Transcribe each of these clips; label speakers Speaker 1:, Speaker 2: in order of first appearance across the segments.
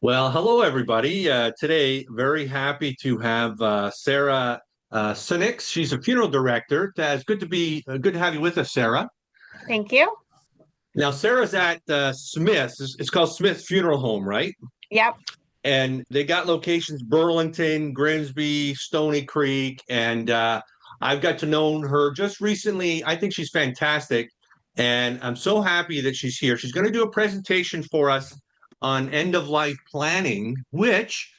Speaker 1: Well, hello everybody. Today, very happy to have Sarah Sunnucks. She's a funeral director. It's good to have you with us, Sarah.
Speaker 2: Thank you.
Speaker 1: Now, Sarah's at Smith's. It's called Smith's Funeral Home, right?
Speaker 2: Yep.
Speaker 1: And they got locations Burlington, Grimsby, Stoney Creek, and I've got to know her just recently. I think she's fantastic, and I'm so happy that she's here. She's going to do a presentation for us on end of life planning, which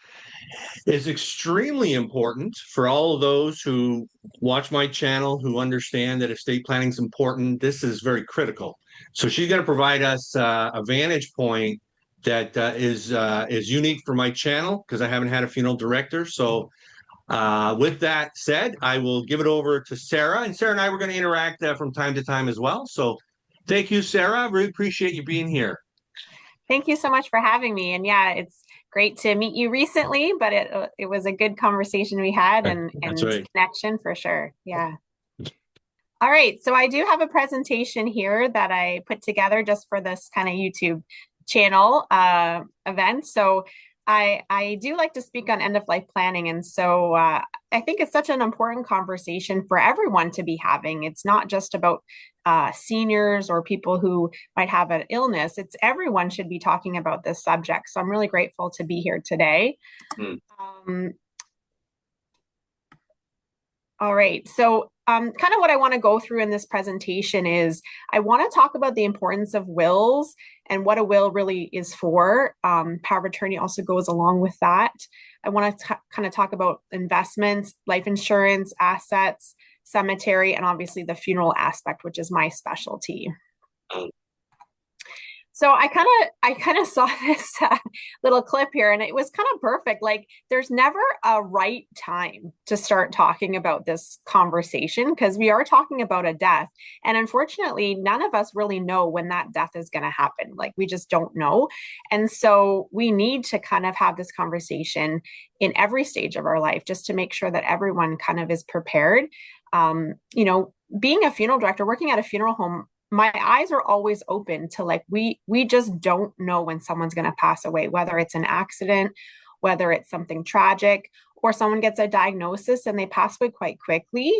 Speaker 1: is extremely important for all of those who watch my channel who understand that estate planning is important. This is very critical. So she's going to provide us a vantage point that is unique for my channel because I haven't had a funeral director. So with that said, I will give it over to Sarah, and Sarah and I were going to interact from time to time as well. So thank you, Sarah. I really appreciate you being here.
Speaker 2: Thank you so much for having me. And yeah, it's great to meet you recently, but it was a good conversation we had
Speaker 1: That's
Speaker 2: and
Speaker 1: right.
Speaker 2: connection for sure. Yeah. All right. So I do have a presentation here that I put together just for this kind of YouTube channel event. So I do like to speak on end of life planning, and so I think it's such an important conversation for everyone to be having. It's not just about seniors or people who might have an illness. It's everyone should be talking about this subject. So I'm really grateful to be here today.
Speaker 1: Hmm.
Speaker 2: Um, all right. So, kind of what I want to go through in this presentation is I want to talk about the importance of wills and what a will really is for. Power of attorney also goes along with that. I want to kind of talk about investments, life insurance, assets, cemetery, and obviously the funeral aspect, which is my specialty. So I kind of saw this little clip here, and it was kind of perfect. Like, there's never a right time to start talking about this conversation because we are talking about a death, and unfortunately, none of us really know when that death is going to happen. Like, we just don't know, and so we need to kind of have this conversation in every stage of our life just to make sure that everyone kind of is prepared. Being a funeral director, working at a funeral home, my eyes are always open to, like, we just don't know when someone's going to pass away, whether it's an accident, whether it's something tragic, or someone gets a diagnosis and they pass away quite quickly.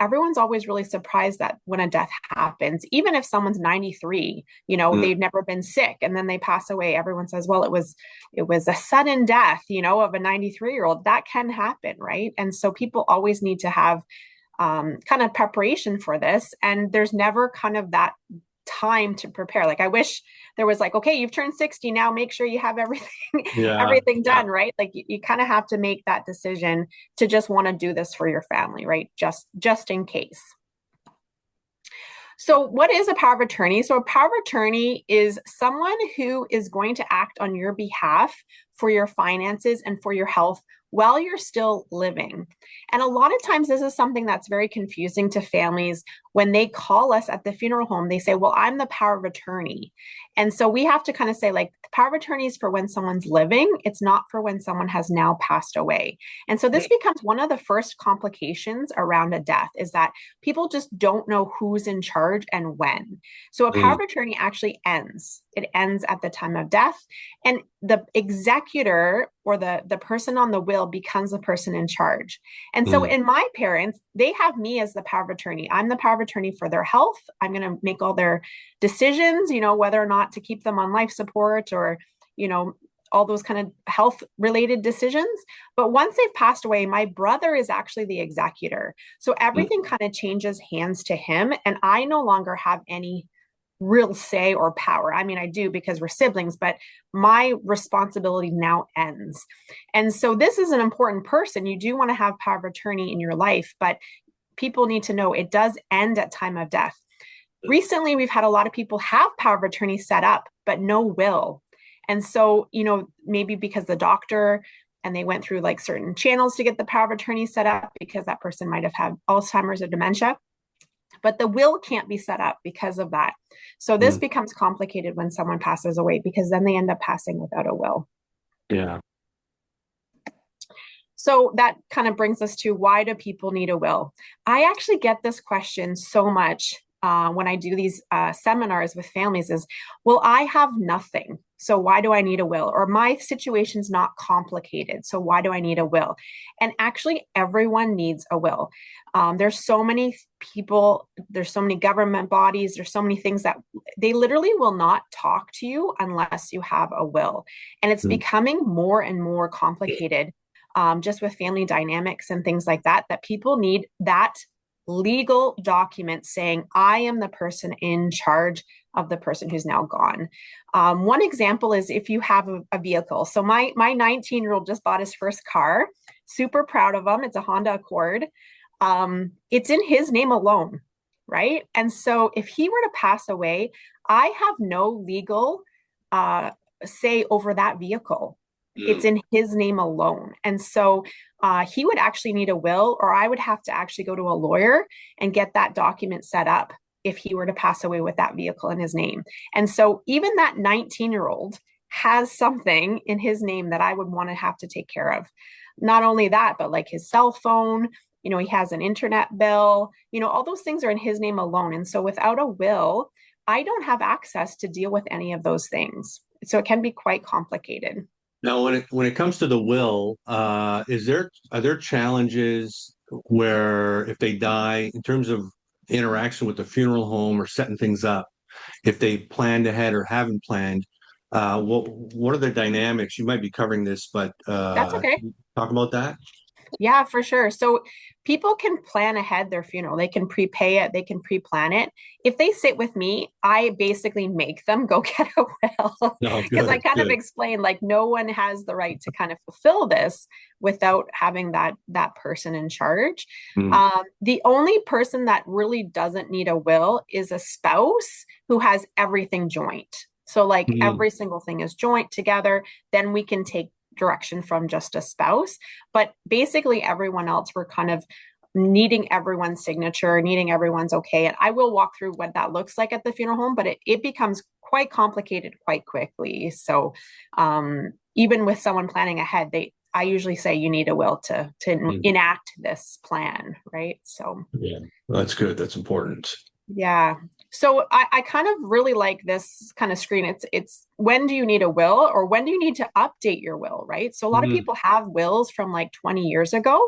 Speaker 2: Everyone's always really surprised that when a death happens, even if someone's 93,
Speaker 1: Mm.
Speaker 2: they've never been sick and then they pass away, everyone says, well, it was a sudden death, of a 93-year-old. That can happen, right? And so people always need to have kind of preparation for this. And there's never kind of that time to prepare. Like, I wish there was like, okay, you've turned 60 now, make sure you have everything,
Speaker 1: Yeah,
Speaker 2: everything
Speaker 1: yeah.
Speaker 2: done, right? Like you kind of have to make that decision to just want to do this for your family, right? Just in case. So, what is a power of attorney? So, a power of attorney is someone who is going to act on your behalf for your finances and for your health while you're still living. And a lot of times, this is something that's very confusing to families. When they call us at the funeral home, they say, well, I'm the power of attorney. And so we have to kind of say, like, the power of attorney is for when someone's living, it's not for when someone has now passed away. And so this becomes one of the first complications around a death, is that people just don't know who's in charge and when. So a power
Speaker 1: Mm.
Speaker 2: of attorney actually ends. It ends at the time of death. And the executor or the person on the will becomes the person in charge. And so
Speaker 1: Mm.
Speaker 2: in my parents, they have me as the power of attorney. I'm the power of attorney for their health. I'm going to make all their decisions, whether or not to keep them on life support or, you know, all those kind of health related decisions. But once they've passed away, my brother is actually the executor. So
Speaker 1: Mm.
Speaker 2: everything kind of changes hands to him. And I no longer have any real say or power. I mean, I do because we're siblings, but my responsibility now ends. And so this is an important person. You do want to have power of attorney in your life, but people need to know it does end at time of death. Recently, we've had a lot of people have power of attorney set up, but no will. And so, maybe because the doctor and they went through like certain channels to get the power of attorney set up because that person might have had Alzheimer's or dementia, but the will can't be set up because of that. So this
Speaker 1: Mm.
Speaker 2: becomes complicated when someone passes away because then they end up passing without a will.
Speaker 1: Yeah.
Speaker 2: So that kind of brings us to, why do people need a will? I actually get this question so much when I do these seminars with families is, well, I have nothing. So why do I need a will? Or my situation's not complicated. So why do I need a will? And actually, everyone needs a will. There's so many people, there's so many government bodies, there's so many things that they literally will not talk to you unless you have a will. And it's
Speaker 1: Mm.
Speaker 2: becoming more and more complicated, just with family dynamics and things like that, that people need that legal document saying, I am the person in charge of the person who's now gone. One example is if you have a vehicle. So my 19-year-old just bought his first car, super proud of him. It's a Honda Accord. It's in his name alone, right? And so if he were to pass away, I have no legal say over that vehicle. It's
Speaker 1: Mm.
Speaker 2: in his name alone. And so he would actually need a will, or I would have to actually go to a lawyer and get that document set up if he were to pass away with that vehicle in his name. And so even that 19-year-old has something in his name that I would want to have to take care of. Not only that, but like his cell phone, he has an internet bill, all those things are in his name alone. And so without a will, I don't have access to deal with any of those things. So it can be quite complicated.
Speaker 1: Now, when it comes to the will, are there challenges where if they die in terms of interaction with the funeral home or setting things up, if they planned ahead or haven't planned, what are the dynamics? You might be covering this, but
Speaker 2: That's okay.
Speaker 1: can you talk about that?
Speaker 2: Yeah, for sure. So people can plan ahead their funeral. They can prepay it, they can pre-plan it. If they sit with me, I basically make them go get a will
Speaker 1: No,
Speaker 2: because I
Speaker 1: good,
Speaker 2: kind of
Speaker 1: good.
Speaker 2: explain like no one has the right to kind of fulfill this without having that person in charge.
Speaker 1: Mm.
Speaker 2: The only person that really doesn't need a will is a spouse who has everything joint. So like
Speaker 1: Mm.
Speaker 2: every single thing is joint together, then we can take direction from just a spouse. But basically, everyone else, we're kind of needing everyone's signature, needing everyone's okay. And I will walk through what that looks like at the funeral home, but it becomes quite complicated quite quickly. So even with someone planning ahead, I usually say you need a will to
Speaker 1: Mm.
Speaker 2: enact this plan, right? So
Speaker 1: Yeah, well, that's good. That's important.
Speaker 2: yeah. So I kind of really like this kind of screen. It's when do you need a will or when do you need to update your will, right? So a lot of
Speaker 1: Mm.
Speaker 2: people have wills from like 20 years ago,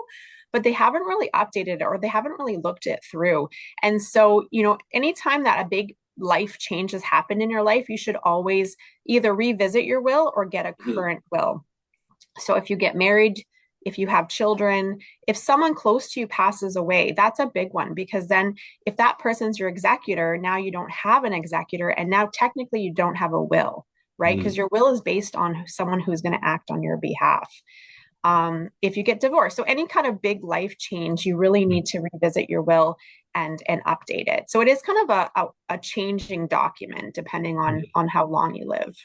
Speaker 2: but they haven't really updated it or they haven't really looked it through. And so, anytime that a big life change has happened in your life, you should always either revisit your will or get a
Speaker 1: Mm.
Speaker 2: current will. So if you get married, if you have children, if someone close to you passes away, that's a big one because then if that person's your executor, now you don't have an executor and now technically you don't have a will, right? Because
Speaker 1: Mm.
Speaker 2: your will is based on someone who's going to act on your behalf. If you get divorced, so any kind of big life change, you really need to revisit your will and update it. So it is kind of a changing document depending on how long you live.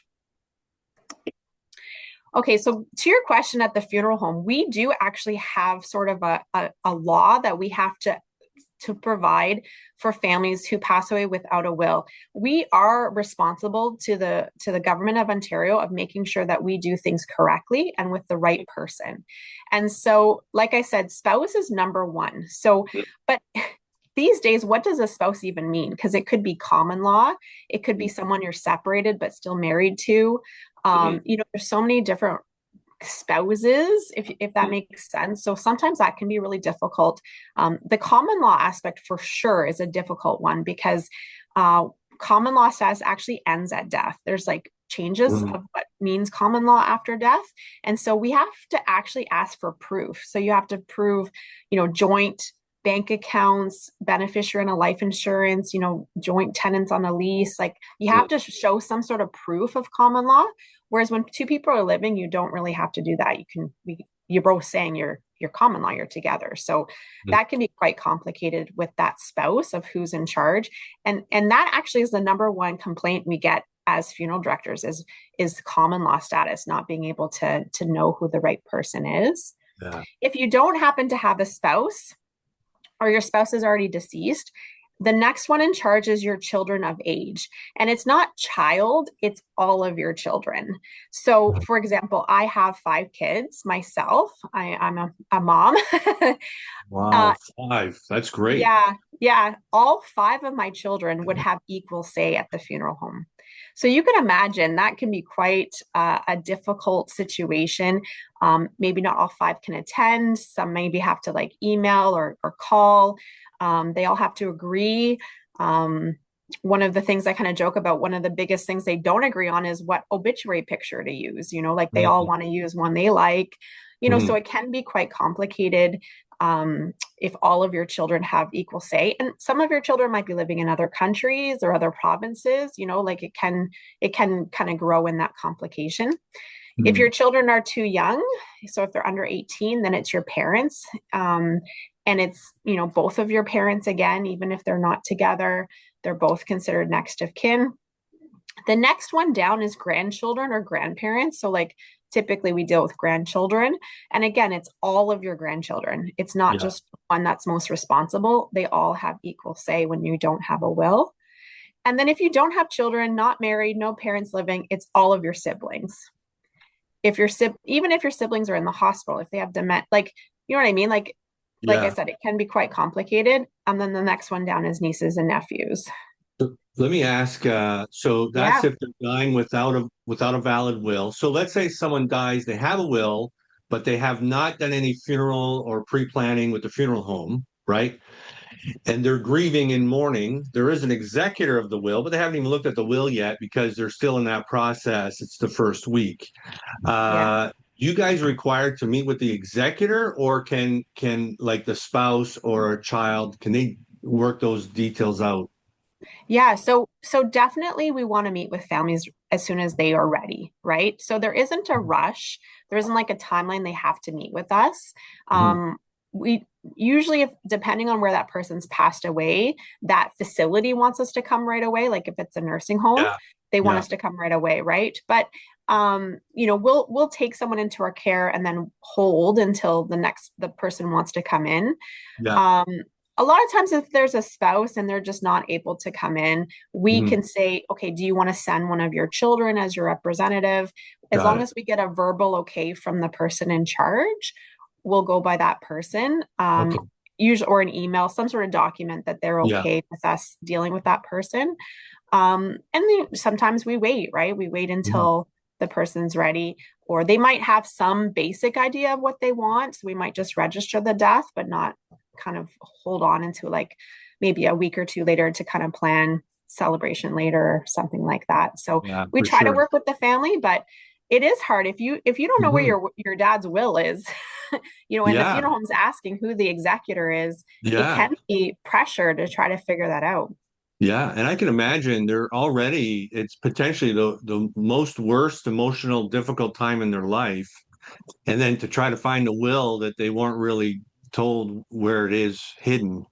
Speaker 2: Okay, so to your question at the funeral home, we do actually have sort of a law that we have to provide for families who pass away without a will. We are responsible to the government of Ontario of making sure that we do things correctly and with the right person. And so, like I said, spouse is number one. So, but these days, what does a spouse even mean? Because it could be common law, it could be someone you're separated but still married to.
Speaker 1: Mm.
Speaker 2: There's so many different spouses, if that makes sense. So sometimes that can be really difficult. The common law aspect for sure is a difficult one because common law status actually ends at death. There's like changes
Speaker 1: Mm.
Speaker 2: of what means common law after death. And so we have to actually ask for proof. So you have to prove, joint bank accounts, beneficiary in a life insurance, joint tenants on a lease. Like you have
Speaker 1: Mm.
Speaker 2: to show some sort of proof of common law. Whereas when two people are living, you don't really have to do that. You're both saying you're common law, you're together. So
Speaker 1: Mm.
Speaker 2: that can be quite complicated with that spouse of who's in charge. And that actually is the number one complaint we get as funeral directors is common law status, not being able to know who the right person is.
Speaker 1: Yeah.
Speaker 2: If you don't happen to have a spouse, or your spouse is already deceased, the next one in charge is your children of age. And it's not child, it's all of your children. So, for example, I have 5 kids myself. I'm a mom.
Speaker 1: Wow,
Speaker 2: uh,
Speaker 1: 5. That's great.
Speaker 2: yeah, yeah. All 5 of my children would have equal say at the funeral home. So you can imagine that can be quite a difficult situation. Maybe not all five can attend. Some maybe have to like email or call. They all have to agree. One of the things I kind of joke about, one of the biggest things they don't agree on is what obituary picture to use. Like they all want to use one they like, so it can be quite complicated if all of your children have equal say. And some of your children might be living in other countries or other provinces, like it can kind of grow in that complication. If your children are too young, so if they're under 18, then it's your parents. And it's, both of your parents again, even if they're not together, they're both considered next of kin. The next one down is grandchildren or grandparents. So like typically we deal with grandchildren. And again, it's all of your grandchildren. It's not just one that's most responsible. They all have equal say when you don't have a will. And then if you don't have children, not married, no parents living, it's all of your siblings. Even if your siblings are in the hospital, if they have dementia, like, you know what I mean? Like I said, it can be quite complicated. And then the next one down is nieces and nephews.
Speaker 1: Let me ask, so that's
Speaker 2: Yeah.
Speaker 1: if they're dying without a valid will. So let's say someone dies, they have a will, but they have not done any funeral or pre-planning with the funeral home, right? And they're grieving in mourning. There is an executor of the will, but they haven't even looked at the will yet because they're still in that process. It's the first week.
Speaker 2: Yeah.
Speaker 1: You guys required to meet with the executor, or can like the spouse or a child, can they work those details out?
Speaker 2: Yeah, so definitely we want to meet with families as soon as they are ready, right? So there isn't a rush. There isn't like a timeline they have to meet with us.
Speaker 1: Mhm.
Speaker 2: We usually, if depending on where that person's passed away, that facility wants us to come right away. Like if it's a nursing home,
Speaker 1: Yeah,
Speaker 2: they want
Speaker 1: yeah,
Speaker 2: us to come right away, right? But we'll take someone into our care and then hold until the person wants to come in.
Speaker 1: yeah.
Speaker 2: Um, a lot of times, if there's a spouse and they're just not able to come in, we
Speaker 1: Mhm.
Speaker 2: can say, okay, do you want to send one of your children as your representative? As
Speaker 1: Got
Speaker 2: long
Speaker 1: it.
Speaker 2: as we get a verbal okay from the person in charge, we'll go by that person.
Speaker 1: Okay.
Speaker 2: Usually, or an email, some sort of document that they're
Speaker 1: Yeah.
Speaker 2: okay with us dealing with that person. Sometimes we wait, right? We wait
Speaker 1: Mhm.
Speaker 2: until the person's ready, or they might have some basic idea of what they want. So we might just register the death, but not kind of hold on into like maybe a week or two later to kind of plan celebration later or something like that. So
Speaker 1: Yeah,
Speaker 2: we
Speaker 1: for
Speaker 2: try to
Speaker 1: sure.
Speaker 2: work with the family, but it is hard if you don't know where
Speaker 1: Mhm.
Speaker 2: your dad's will is, and the
Speaker 1: Yeah,
Speaker 2: funeral home's asking who the executor is, it
Speaker 1: yeah,
Speaker 2: can be pressure to try to figure that out.
Speaker 1: yeah. And I can imagine it's potentially the most worst emotional difficult time in their life. And then to try to find a will that they weren't really told where it is hidden.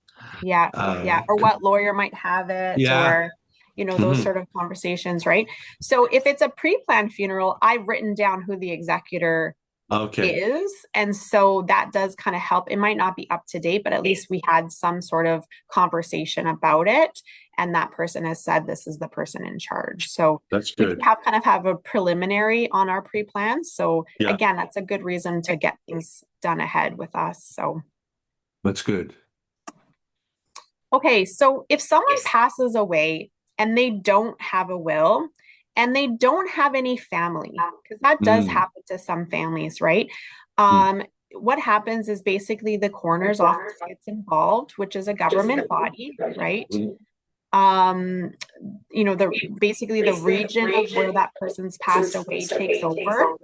Speaker 2: Yeah, yeah. Or what lawyer might have it,
Speaker 1: Yeah.
Speaker 2: or, those
Speaker 1: Mhm.
Speaker 2: sort of conversations, right? So if it's a pre-planned funeral, I've written down who the executor
Speaker 1: Okay.
Speaker 2: is. And so that does kind of help. It might not be up to date, but at least we had some sort of conversation about it. And that person has said this is the person in charge. So
Speaker 1: That's
Speaker 2: we do
Speaker 1: good.
Speaker 2: have a preliminary on our pre-plans. So
Speaker 1: Yeah,
Speaker 2: again, that's a good reason to get things done ahead with us. So
Speaker 1: that's good.
Speaker 2: okay, so if someone passes away and they don't have a will and they don't have any family, because that does
Speaker 1: Mm,
Speaker 2: happen to some families, right?
Speaker 1: mm,
Speaker 2: What happens is basically the coroner's office gets involved, which is a government body, right?
Speaker 1: mm,
Speaker 2: The region of where that person's passed away takes over.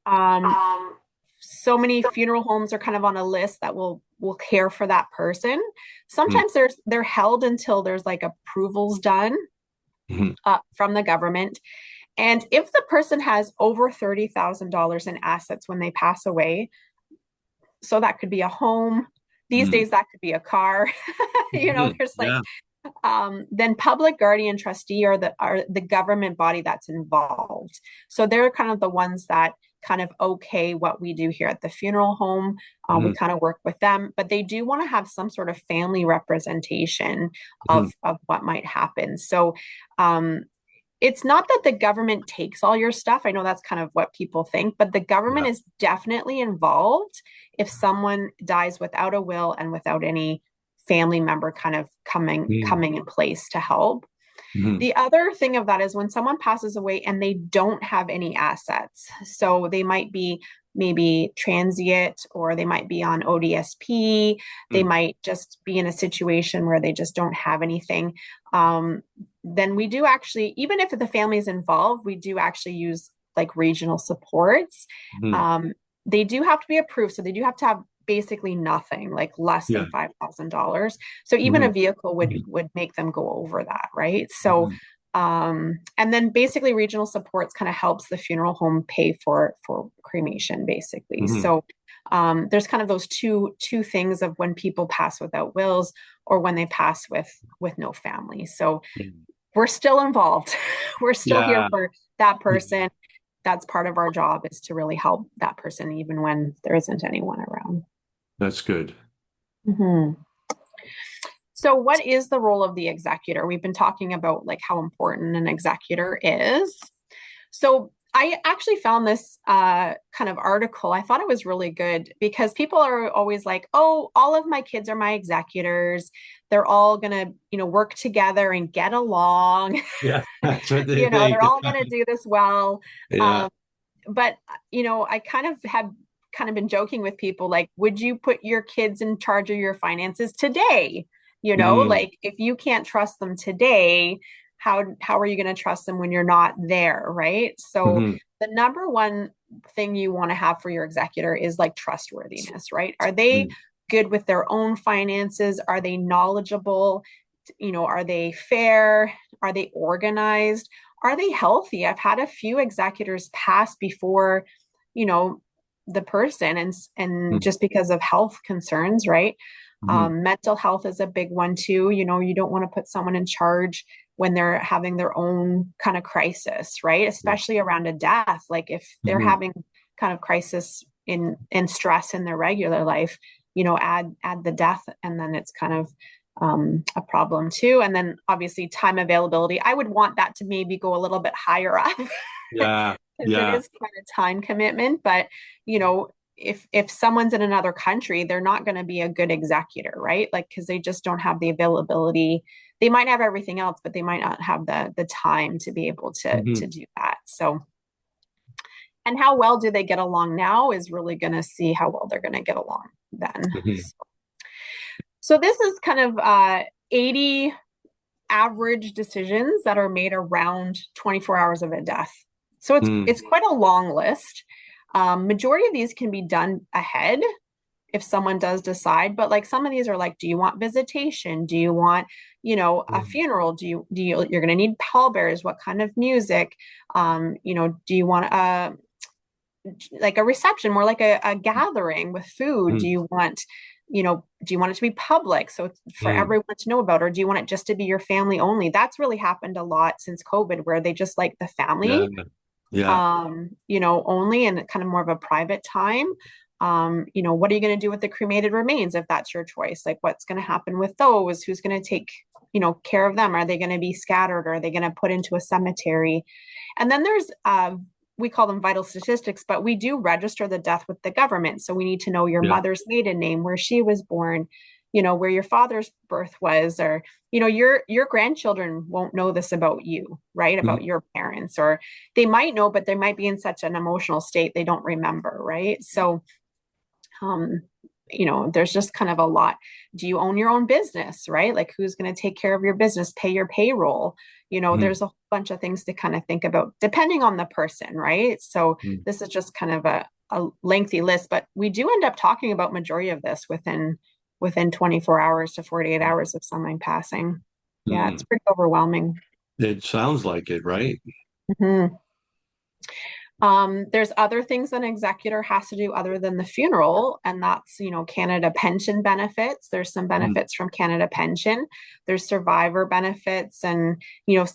Speaker 2: Um, so many funeral homes are kind of on a list that will care for that person.
Speaker 1: mm,
Speaker 2: Sometimes they're held until there's like approvals done
Speaker 1: mhm,
Speaker 2: from the government. And if the person has over $30,000 in assets when they pass away, so that could be a home. These
Speaker 1: mm,
Speaker 2: days that could be a car.
Speaker 1: mhm.
Speaker 2: There's like
Speaker 1: Yeah.
Speaker 2: then public guardian trustee are the government body that's involved. So they're kind of the ones that kind of okay what we do here at the funeral home. We
Speaker 1: Mhm,
Speaker 2: kind of work with them, but they do want to have some sort of family representation
Speaker 1: mhm.
Speaker 2: of what might happen. So it's not that the government takes all your stuff. I know that's kind of what people think, but the government
Speaker 1: Yeah.
Speaker 2: is definitely involved if someone dies without a will and without any family member kind of coming
Speaker 1: Mm,
Speaker 2: coming in place to help.
Speaker 1: Mhm.
Speaker 2: The other thing of that is when someone passes away and they don't have any assets. So they might be maybe transient or they might be on ODSP. They
Speaker 1: Mm.
Speaker 2: might just be in a situation where they just don't have anything. Then we do actually, even if the family is involved, we do actually use like regional supports.
Speaker 1: Mhm.
Speaker 2: Um, they do have to be approved. So they do have to have basically nothing, like less
Speaker 1: Yeah.
Speaker 2: than $5,000. So even a
Speaker 1: Mhm.
Speaker 2: vehicle would make them go over that, right? So
Speaker 1: Mhm.
Speaker 2: and then basically regional supports kind of helps the funeral home pay for cremation, basically.
Speaker 1: Mhm.
Speaker 2: So there's kind of those two things of when people pass without wills or when they pass with no family. So
Speaker 1: Mhm.
Speaker 2: we're still involved. We're still here
Speaker 1: Yeah.
Speaker 2: for that
Speaker 1: Yeah.
Speaker 2: person. That's part of our job is to really help that person even when there isn't anyone around.
Speaker 1: That's good.
Speaker 2: Mhm. So, what is the role of the executor? We've been talking about like how important an executor is. So, I actually found this kind of article. I thought it was really good because people are always like, "Oh, all of my kids are my executors. They're all gonna, work together and get along.
Speaker 1: Yeah. That's what they think.
Speaker 2: They're all gonna do this well."
Speaker 1: Yeah.
Speaker 2: Um, but I kind of have kind of been joking with people like, would you put your kids in charge of your finances today?
Speaker 1: Mm.
Speaker 2: Like if you can't trust them today, how are you going to trust them when you're not there, right? So
Speaker 1: Mhm.
Speaker 2: the number one thing you want to have for your executor is like trustworthiness, right? Are they
Speaker 1: Mm.
Speaker 2: good with their own finances? Are they knowledgeable? Are they fair? Are they organized? Are they healthy? I've had a few executors pass before, you know, the person and
Speaker 1: Mm.
Speaker 2: just because of health concerns, right?
Speaker 1: Mhm.
Speaker 2: Mental health is a big one too. You don't want to put someone in charge when they're having their own kind of crisis, right? Especially around a death. Like if they're
Speaker 1: Mhm.
Speaker 2: having kind of crisis in stress in their regular life, add the death and then it's kind of a problem too. And then obviously time availability. I would want that to maybe go a little bit higher up
Speaker 1: Yeah.
Speaker 2: because it
Speaker 1: Yeah.
Speaker 2: is quite a time commitment. But if someone's in another country, they're not going to be a good executor, right? Like because they just don't have the availability. They might have everything else, but they might not have the time to be able to
Speaker 1: Mhm.
Speaker 2: do that. So and how well do they get along now is really going to see how well they're going to get along then.
Speaker 1: Mhm.
Speaker 2: So this is kind of 80 average decisions that are made around 24 hours of a death. So it's
Speaker 1: Mm.
Speaker 2: it's quite a long list. Majority of these can be done ahead if someone does decide, but like some of these are like, do you want visitation? Do you want, a
Speaker 1: Mm.
Speaker 2: funeral? You're going to need pallbearers? What kind of music? Do you want like a reception, more like a gathering with food?
Speaker 1: Mm.
Speaker 2: Do you want it to be public so it's for
Speaker 1: Mm.
Speaker 2: everyone to know about, or do you want it just to be your family only? That's really happened a lot since COVID, where they just like the
Speaker 1: Yeah.
Speaker 2: family,
Speaker 1: Yeah.
Speaker 2: only and kind of more of a private time. What are you going to do with the cremated remains if that's your choice? Like, what's going to happen with those? Who's going to take, care of them? Are they going to be scattered or are they going to put into a cemetery? And then there's we call them vital statistics, but we do register the death with the government. So we need to know your
Speaker 1: Yeah.
Speaker 2: mother's maiden name, where she was born, where your father's birth was, or your grandchildren won't know this about you, right?
Speaker 1: Mhm.
Speaker 2: About your parents, or they might know, but they might be in such an emotional state they don't remember, right? So um, there's just kind of a lot. Do you own your own business, right? Like who's going to take care of your business, pay your payroll?
Speaker 1: Mhm.
Speaker 2: There's a whole bunch of things to kind of think about depending on the person, right? So
Speaker 1: Mhm.
Speaker 2: this is just kind of a lengthy list, but we do end up talking about majority of this within 24 hours to 48 hours of someone passing. Yeah, it's
Speaker 1: Mhm.
Speaker 2: pretty overwhelming.
Speaker 1: It sounds like it, right?
Speaker 2: Mhm. There's other things an executor has to do other than the funeral, and that's, Canada pension benefits. There's some
Speaker 1: Mhm.
Speaker 2: benefits from Canada pension. There's survivor benefits, and,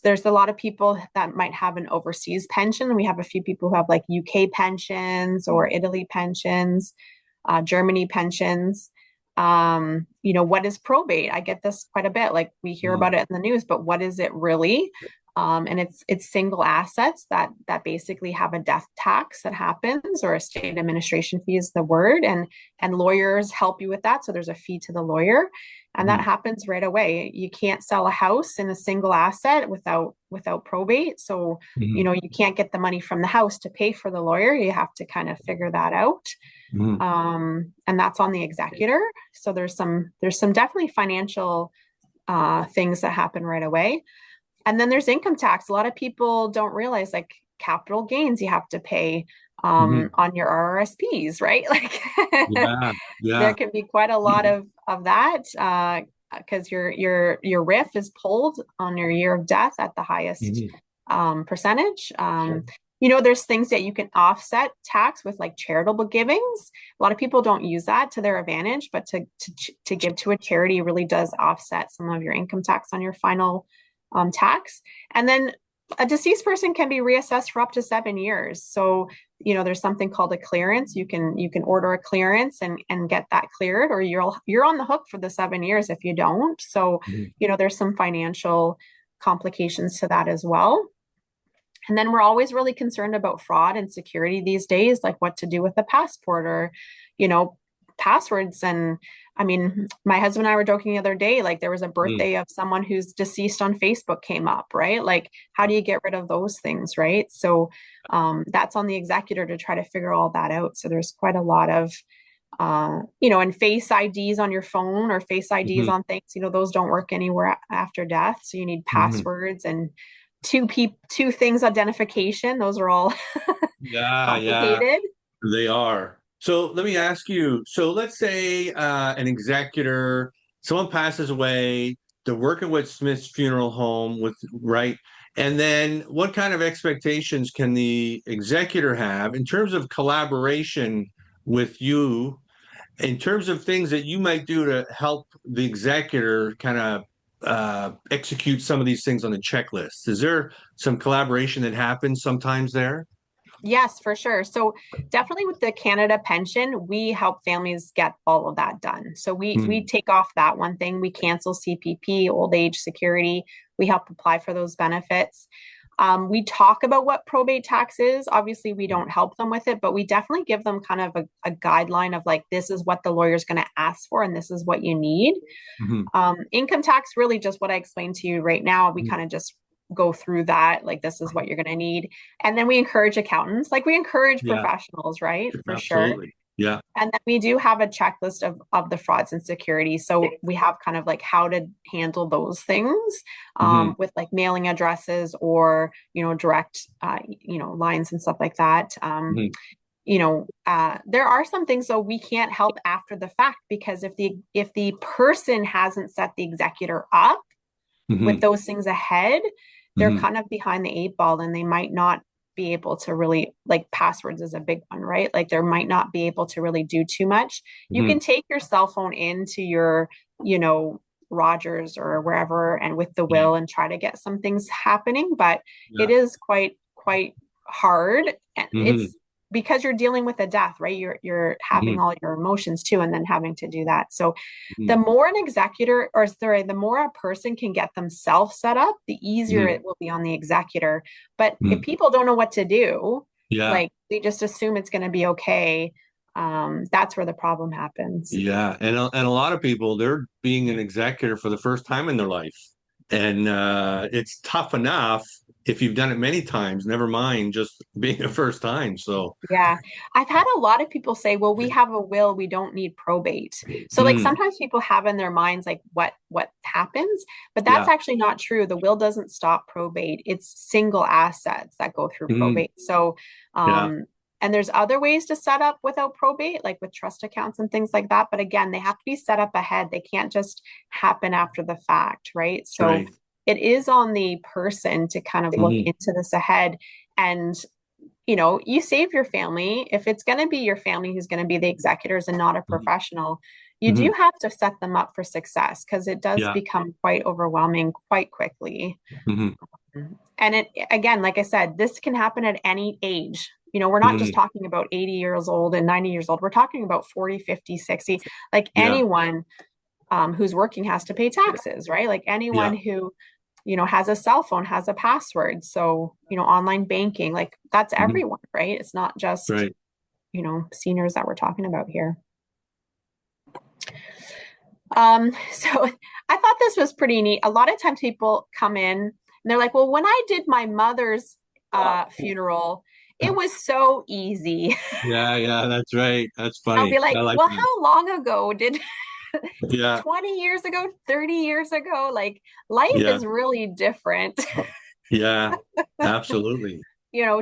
Speaker 2: there's a lot of people that might have an overseas pension. We have a few people who have like UK pensions or Italy pensions, Germany pensions. What is probate? I get this quite a bit. Like we hear
Speaker 1: Mhm.
Speaker 2: about it in the news, but what is it really? And it's single assets that basically have a death tax that happens, or a state administration fee is the word, and lawyers help you with that. So there's a fee to the lawyer, and that
Speaker 1: Mhm.
Speaker 2: happens right away. You can't sell a house in a single asset without probate. So,
Speaker 1: Mhm.
Speaker 2: you can't get the money from the house to pay for the lawyer. You have to kind of figure that out.
Speaker 1: Mhm.
Speaker 2: And that's on the executor. So there's some definitely financial things that happen right away. And then there's income tax. A lot of people don't realize, like, capital gains you have to pay
Speaker 1: Mhm.
Speaker 2: on your RRSPs, right? Like
Speaker 1: Yeah.
Speaker 2: there
Speaker 1: Yeah.
Speaker 2: can be quite a lot of that because your RIF is pulled on your year of death at the highest
Speaker 1: Mhm.
Speaker 2: percentage. There's things that you can offset tax with, like charitable givings. A lot of people don't use that to their advantage, but to give to a charity really does offset some of your income tax on your final tax. And then a deceased person can be reassessed for up to 7 years. So, there's something called a clearance. You can order a clearance and get that cleared, or you're on the hook for the 7 years if you don't. So,
Speaker 1: Mhm.
Speaker 2: there's some financial complications to that as well. And then we're always really concerned about fraud and security these days, like what to do with the passport, or, you know, passwords. And I mean, my husband and I were joking the other day, like there was a
Speaker 1: Mhm.
Speaker 2: birthday of someone who's deceased on Facebook came up, right? Like, how do you get rid of those things, right? So that's on the executor to try to figure all that out. So there's quite a lot of and face IDs on your phone, or face IDs
Speaker 1: Mhm.
Speaker 2: on things, those don't work anywhere after death. So you need
Speaker 1: Mhm.
Speaker 2: passwords and two things identification. Those are all
Speaker 1: Yeah. Yeah.
Speaker 2: complicated.
Speaker 1: They are. So let me ask you. So let's say an executor, someone passes away, they're working with Smith's Funeral Home with right, and then what kind of expectations can the executor have in terms of collaboration with you, in terms of things that you might do to help the executor kind of execute some of these things on the checklist? Is there some collaboration that happens sometimes there?
Speaker 2: Yes, for sure. So definitely with the Canada pension, we help families get all of that done. So we
Speaker 1: Hmm.
Speaker 2: take off that one thing. We cancel CPP, old age security. We help apply for those benefits. We talk about what probate tax is. Obviously, we don't help them with it, but we definitely give them kind of a guideline of, like, this is what the lawyer's going to ask for, and this is what you need.
Speaker 1: Hmm.
Speaker 2: Income tax, really just what I explained to you right now. We kind of just go through that, like, this is what you're going to need. And then we encourage accountants, like we encourage
Speaker 1: Yeah,
Speaker 2: professionals, right? For sure.
Speaker 1: absolutely. Yeah.
Speaker 2: And then we do have a checklist of the frauds and security. So we have kind of like how to handle those things
Speaker 1: Hmm.
Speaker 2: with, like, mailing addresses, or, direct, lines and stuff like that.
Speaker 1: Hmm.
Speaker 2: There are some things, though, we can't help after the fact, because if the person hasn't set the executor up with
Speaker 1: Hmm.
Speaker 2: those things ahead, they're
Speaker 1: Hmm.
Speaker 2: kind of behind the eight ball, and they might not be able to really, like, passwords is a big one, right? Like, there might not be able to really do too much. You
Speaker 1: Hmm.
Speaker 2: can take your cell phone into your, you know, Rogers or wherever, and with the
Speaker 1: Yeah.
Speaker 2: will, and try to get some things happening, but it
Speaker 1: Yeah.
Speaker 2: is quite hard. And
Speaker 1: Hmm.
Speaker 2: it's because you're dealing with a death, right? You're having
Speaker 1: Hmm.
Speaker 2: all your emotions too, and then having to do that. So the
Speaker 1: Hmm.
Speaker 2: more an executor, or sorry, the more a person can get themselves set up, the easier
Speaker 1: Hmm.
Speaker 2: it will be on the executor. But if
Speaker 1: Hmm.
Speaker 2: people don't know what to do,
Speaker 1: Yeah.
Speaker 2: like, they just assume it's going to be okay, that's where the problem happens.
Speaker 1: Yeah. And a lot of people, they're being an executor for the first time in their life. And it's tough enough if you've done it many times, never mind just being a first time. So,
Speaker 2: Yeah. I've had a lot of people say, well, we have a will, we don't need probate. So, like,
Speaker 1: mm,
Speaker 2: sometimes people have in their minds, like, what happens, but that's
Speaker 1: yeah.
Speaker 2: actually not true. The will doesn't stop probate. It's single assets that go through
Speaker 1: Mm,
Speaker 2: probate. So,
Speaker 1: yeah.
Speaker 2: and there's other ways to set up without probate, like with trust accounts and things like that. But again, they have to be set up ahead. They can't just happen after the fact, right?
Speaker 1: That's
Speaker 2: So
Speaker 1: right.
Speaker 2: it is on the person to kind of look
Speaker 1: Hmm.
Speaker 2: into this ahead. And you save your family. If it's going to be your family who's going to be the executors and not a
Speaker 1: Hmm.
Speaker 2: professional, you
Speaker 1: Hmm.
Speaker 2: do have to set them up for success, because it does
Speaker 1: Yeah.
Speaker 2: become quite overwhelming quite quickly.
Speaker 1: Hmm.
Speaker 2: And it, again, like I said, this can happen at any age. We're not just
Speaker 1: Hmm.
Speaker 2: talking about 80 years old and 90 years old. We're talking about 40, 50, 60. Like,
Speaker 1: Yeah.
Speaker 2: anyone who's working has to pay taxes, right? Like, anyone
Speaker 1: Yeah.
Speaker 2: who has a cell phone, has a password. So, online banking, like that's
Speaker 1: Mhm.
Speaker 2: everyone, right? It's not just,
Speaker 1: Right.
Speaker 2: seniors that we're talking about here. So I thought this was pretty neat. A lot of times people come in and they're like, well, when I did my mother's funeral, it was so easy.
Speaker 1: Yeah, yeah, that's right. That's
Speaker 2: I'll be
Speaker 1: funny.
Speaker 2: like,
Speaker 1: I like
Speaker 2: well,
Speaker 1: that.
Speaker 2: how long ago did
Speaker 1: Yeah,
Speaker 2: 20 years ago, 30 years ago? Like life
Speaker 1: yeah,
Speaker 2: is really different,
Speaker 1: yeah, absolutely.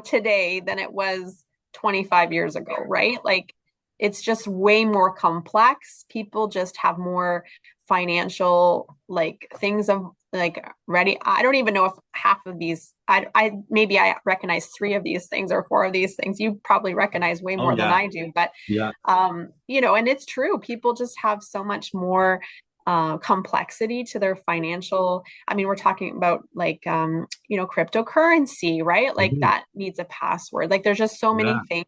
Speaker 2: today than it was 25 years ago, right? Like it's just way more complex. People just have more financial like things of like ready. I don't even know if half of these I maybe I recognize three of these things or four of these things. You probably recognize way
Speaker 1: Oh
Speaker 2: more than
Speaker 1: yeah,
Speaker 2: I do, but
Speaker 1: yeah.
Speaker 2: and it's true. People just have so much more complexity to their financial. I mean, we're talking about like cryptocurrency, right? Like
Speaker 1: Mhm.
Speaker 2: that needs a password. Like there's just so
Speaker 1: Yeah,
Speaker 2: many things.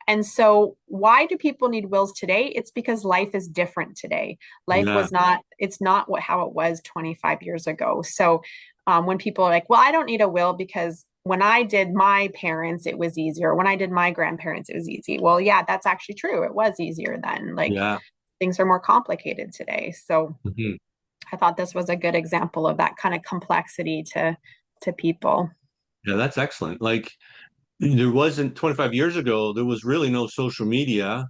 Speaker 2: And so why do people need wills today? It's because life is different today. Life
Speaker 1: yeah,
Speaker 2: was not, it's not what how it was 25 years ago. So when people are like, well, I don't need a will because when I did my parents, it was easier. When I did my grandparents, it was easy. Well, yeah, that's actually true. It was easier then. Like
Speaker 1: yeah.
Speaker 2: things are more complicated today. So
Speaker 1: Mhm.
Speaker 2: I thought this was a good example of that kind of complexity to people.
Speaker 1: Yeah, that's excellent. Like there wasn't 25 years ago, there was really no social media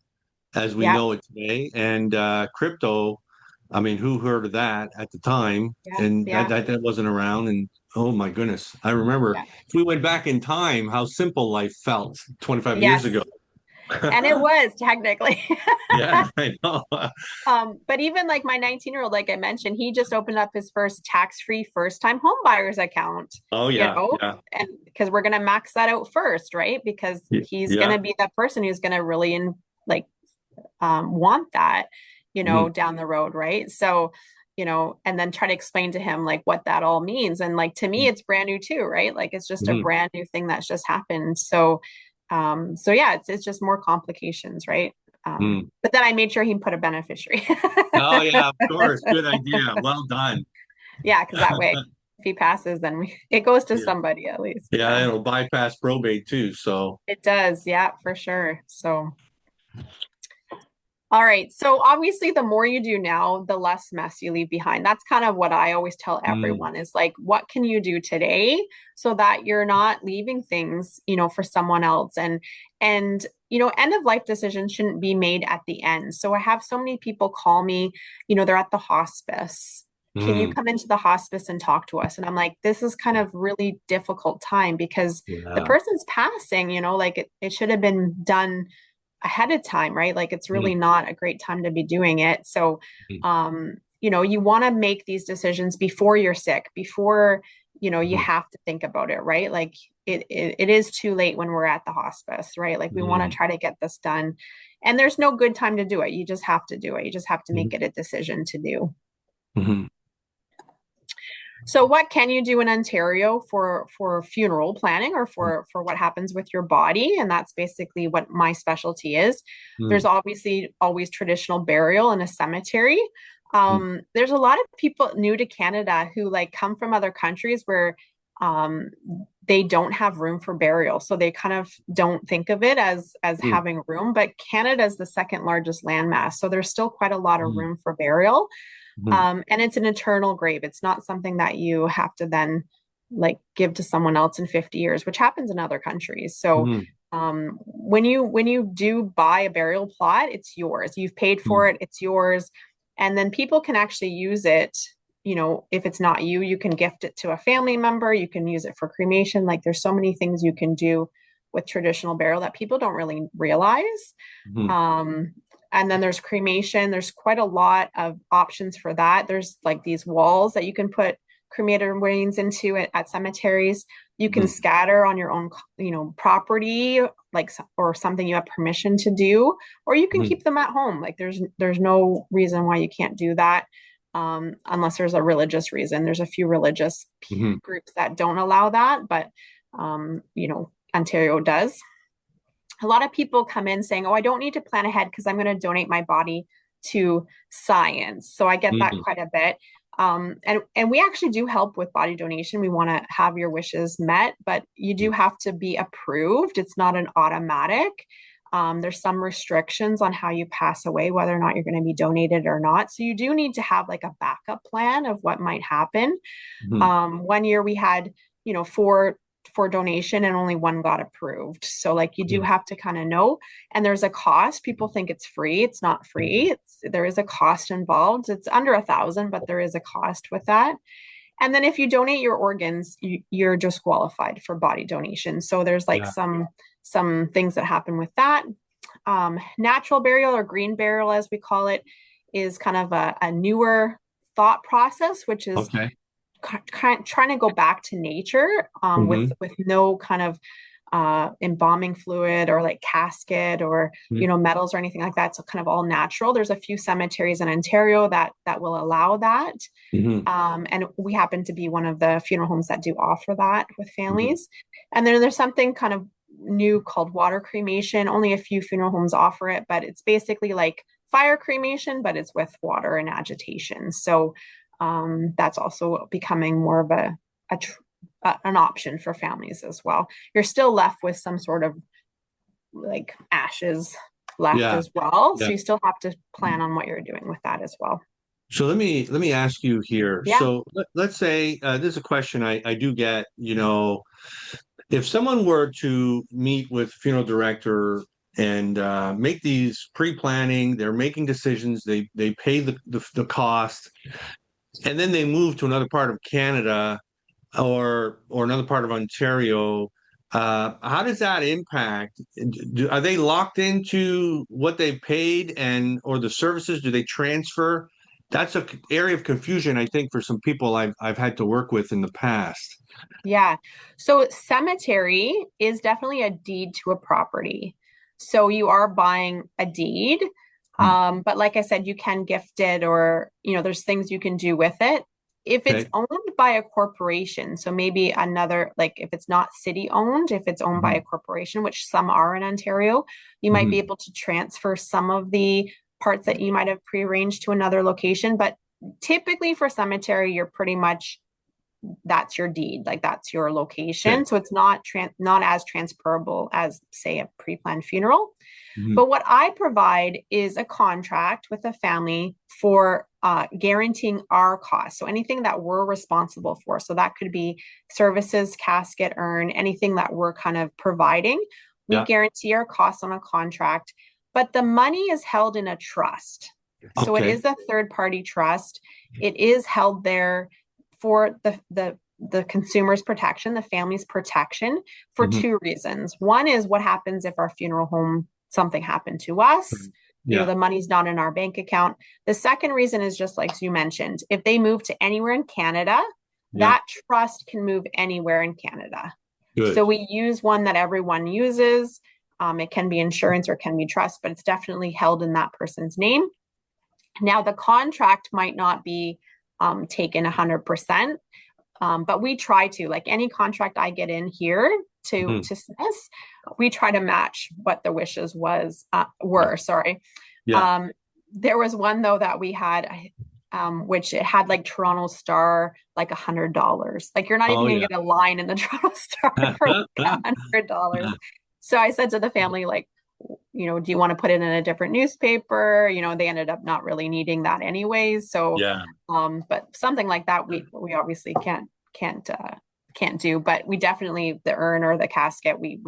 Speaker 1: as we
Speaker 2: Yeah,
Speaker 1: know it today. And crypto, I mean, who heard of that at the time?
Speaker 2: yeah,
Speaker 1: And that,
Speaker 2: yeah,
Speaker 1: that that wasn't around. And oh my goodness, I remember
Speaker 2: yeah.
Speaker 1: if we went back in time, how simple life felt 25 years
Speaker 2: Yes.
Speaker 1: ago.
Speaker 2: And it was technically.
Speaker 1: Yeah, I know.
Speaker 2: But even like my 19-year-old, like I mentioned, he just opened up his first tax-free first-time home buyer's account,
Speaker 1: Oh yeah, yeah,
Speaker 2: and because we're gonna max that out first, right? Because he's
Speaker 1: yeah.
Speaker 2: gonna be that person who's gonna really like want that,
Speaker 1: Mhm,
Speaker 2: down the road, right? So, and then try to explain to him like what that all means. And like to me, it's brand new too, right? Like it's just a
Speaker 1: mhm,
Speaker 2: brand new thing that's just happened. So yeah, it's just more complications, right?
Speaker 1: mhm.
Speaker 2: But then I made sure he put a beneficiary.
Speaker 1: Oh yeah, of course. Good idea. Well done.
Speaker 2: Yeah, because that way, if he passes, then it goes to
Speaker 1: Yeah.
Speaker 2: somebody at least.
Speaker 1: Yeah,
Speaker 2: Yeah,
Speaker 1: it'll bypass probate too. So,
Speaker 2: it does. Yeah, for sure. So. All right. So obviously, the more you do now, the less mess you leave behind. That's kind of what I always tell
Speaker 1: mm,
Speaker 2: everyone is like, what can you do today so that you're not leaving things, for someone else? And end of life decisions shouldn't be made at the end. So I have so many people call me, they're at the hospice. Can you
Speaker 1: mm,
Speaker 2: come into the hospice and talk to us? And I'm like, this is kind of really difficult time because the
Speaker 1: yeah.
Speaker 2: person's passing, like it should have been done ahead of time, right? Like it's really
Speaker 1: Mm,
Speaker 2: not a great time to be doing it. So,
Speaker 1: mm,
Speaker 2: you want to make these decisions before you're sick, before, you
Speaker 1: mm,
Speaker 2: have to think about it, right? Like it is too late when we're at the hospice, right? Like we want to
Speaker 1: mm,
Speaker 2: try to get this done. And there's no good time to do it. You just have to do it. You just have to
Speaker 1: mm,
Speaker 2: make it a decision to do.
Speaker 1: mm,
Speaker 2: So what can you do in Ontario for funeral planning or for what happens with your body? And that's basically what my specialty is. There's
Speaker 1: mm,
Speaker 2: obviously always traditional burial in a cemetery.
Speaker 1: mm,
Speaker 2: There's a lot of people new to Canada who like come from other countries where um, they don't have room for burial, so they kind of don't think of it as
Speaker 1: mm,
Speaker 2: having room. But Canada is the second largest landmass, so there's still quite a lot of
Speaker 1: mm,
Speaker 2: room for burial.
Speaker 1: mm,
Speaker 2: And it's an eternal grave. It's not something that you have to then like give to someone else in 50 years, which happens in other countries. So
Speaker 1: mm,
Speaker 2: when you do buy a burial plot, it's yours. You've paid for
Speaker 1: mm,
Speaker 2: it, it's yours. And then people can actually use it. If it's not you, you can gift it to a family member, you can use it for cremation. Like there's so many things you can do with traditional burial that people don't really realize.
Speaker 1: mm,
Speaker 2: Um, and then there's cremation. There's quite a lot of options for that. There's like these walls that you can put cremated remains into at cemeteries. You can
Speaker 1: mm,
Speaker 2: scatter on your own, property, like or something you have permission to do, or you can
Speaker 1: mm,
Speaker 2: keep them at home. Like there's no reason why you can't do that, unless there's a religious reason. There's a few religious
Speaker 1: mm,
Speaker 2: groups that don't allow that, but Ontario does. A lot of people come in saying, oh, I don't need to plan ahead because I'm going to donate my body to science. So I get that
Speaker 1: mm,
Speaker 2: quite a bit. And we actually do help with body donation. We want to have your wishes met, but you do have to be approved. It's not an automatic. There's some restrictions on how you pass away, whether or not you're going to be donated or not. So you do need to have like a backup plan of what might happen.
Speaker 1: Mhm.
Speaker 2: 1 year we had, four for donation and only one got approved. So like you do have to kind of know, and there's a cost. People think it's free. It's not free. There is a cost involved. It's under 1,000, but there is a cost with that. And then if you donate your organs, you're disqualified for body donation. So there's like
Speaker 1: Yeah.
Speaker 2: some things that happen with that. Natural burial, or green burial, as we call it, is kind of a newer thought process, which is
Speaker 1: Okay.
Speaker 2: trying to go back to nature,
Speaker 1: Hmm.
Speaker 2: with no kind of embalming fluid or like casket or metals or anything like that. So kind of all natural. There's a few cemeteries in Ontario that will allow that.
Speaker 1: Hmm.
Speaker 2: And we happen to be one of the funeral homes that do offer that with
Speaker 1: Hmm.
Speaker 2: families. And then there's something kind of new called water cremation. Only a few funeral homes offer it, but it's basically like fire cremation, but it's with water and agitation. So that's also becoming more of an option for families as well. You're still left with some sort of like ashes left
Speaker 1: Yeah.
Speaker 2: as well.
Speaker 1: Yeah.
Speaker 2: So you still have to plan on what you're doing with that as well.
Speaker 1: So let me ask you here.
Speaker 2: Yeah.
Speaker 1: So let's say this is a question I do get. If someone were to meet with funeral director and make these pre-planning, they're making decisions, they pay the cost, and then they move to another part of Canada or another part of Ontario. How does that impact? Are they locked into what they paid and or the services? Do they transfer? That's a area of confusion, I think, for some people I've had to work with in the past.
Speaker 2: Yeah. So cemetery is definitely a deed to a property. So you are buying a deed. But like I said, you can gift it, or, there's things you can do with it. If it's
Speaker 1: Okay.
Speaker 2: owned by a corporation, so maybe another, like if it's not city owned, if it's owned by a
Speaker 1: Mhm.
Speaker 2: corporation, which some are in Ontario, you might be
Speaker 1: Mhm.
Speaker 2: able to transfer some of the parts that you might have prearranged to another location. But typically for cemetery, you're pretty much, that's your deed, like that's your
Speaker 1: Okay.
Speaker 2: location. So it's not as transferable as say a pre-planned funeral.
Speaker 1: Mhm.
Speaker 2: But what I provide is a contract with a family for guaranteeing our costs. So anything that we're responsible for. So that could be services, casket, urn, anything that we're kind of providing. We
Speaker 1: Yeah.
Speaker 2: guarantee our costs on a contract, but the money is held in a trust. So it
Speaker 1: Okay.
Speaker 2: is a third party trust. It is held there for the consumer's protection, the family's protection, for
Speaker 1: Mhm.
Speaker 2: two reasons. One is what happens if our funeral home, something happened to us.
Speaker 1: Yeah.
Speaker 2: The money's not in our bank account. The second reason is just like you mentioned, if they move to anywhere in Canada,
Speaker 1: Yeah.
Speaker 2: that trust can move anywhere in Canada. So
Speaker 1: Good.
Speaker 2: we use one that everyone uses. It can be insurance or it can be trust, but it's definitely held in that person's name. Now, the contract might not be taken 100%, but we try to, like any contract I get in here
Speaker 1: Mhm.
Speaker 2: to SNIS, we try to match what the wishes were. Sorry.
Speaker 1: Yeah.
Speaker 2: Um, there was one though that we had, which it had like Toronto Star, like $100. Like you're not even
Speaker 1: Oh
Speaker 2: gonna
Speaker 1: yeah.
Speaker 2: get a line in the Toronto Star for like $100. So I said to the family, like, do you want to put it in a different newspaper? They ended up not really needing that anyways. So,
Speaker 1: Yeah.
Speaker 2: but something like that, we obviously can't do, but we definitely, the urn or the casket, we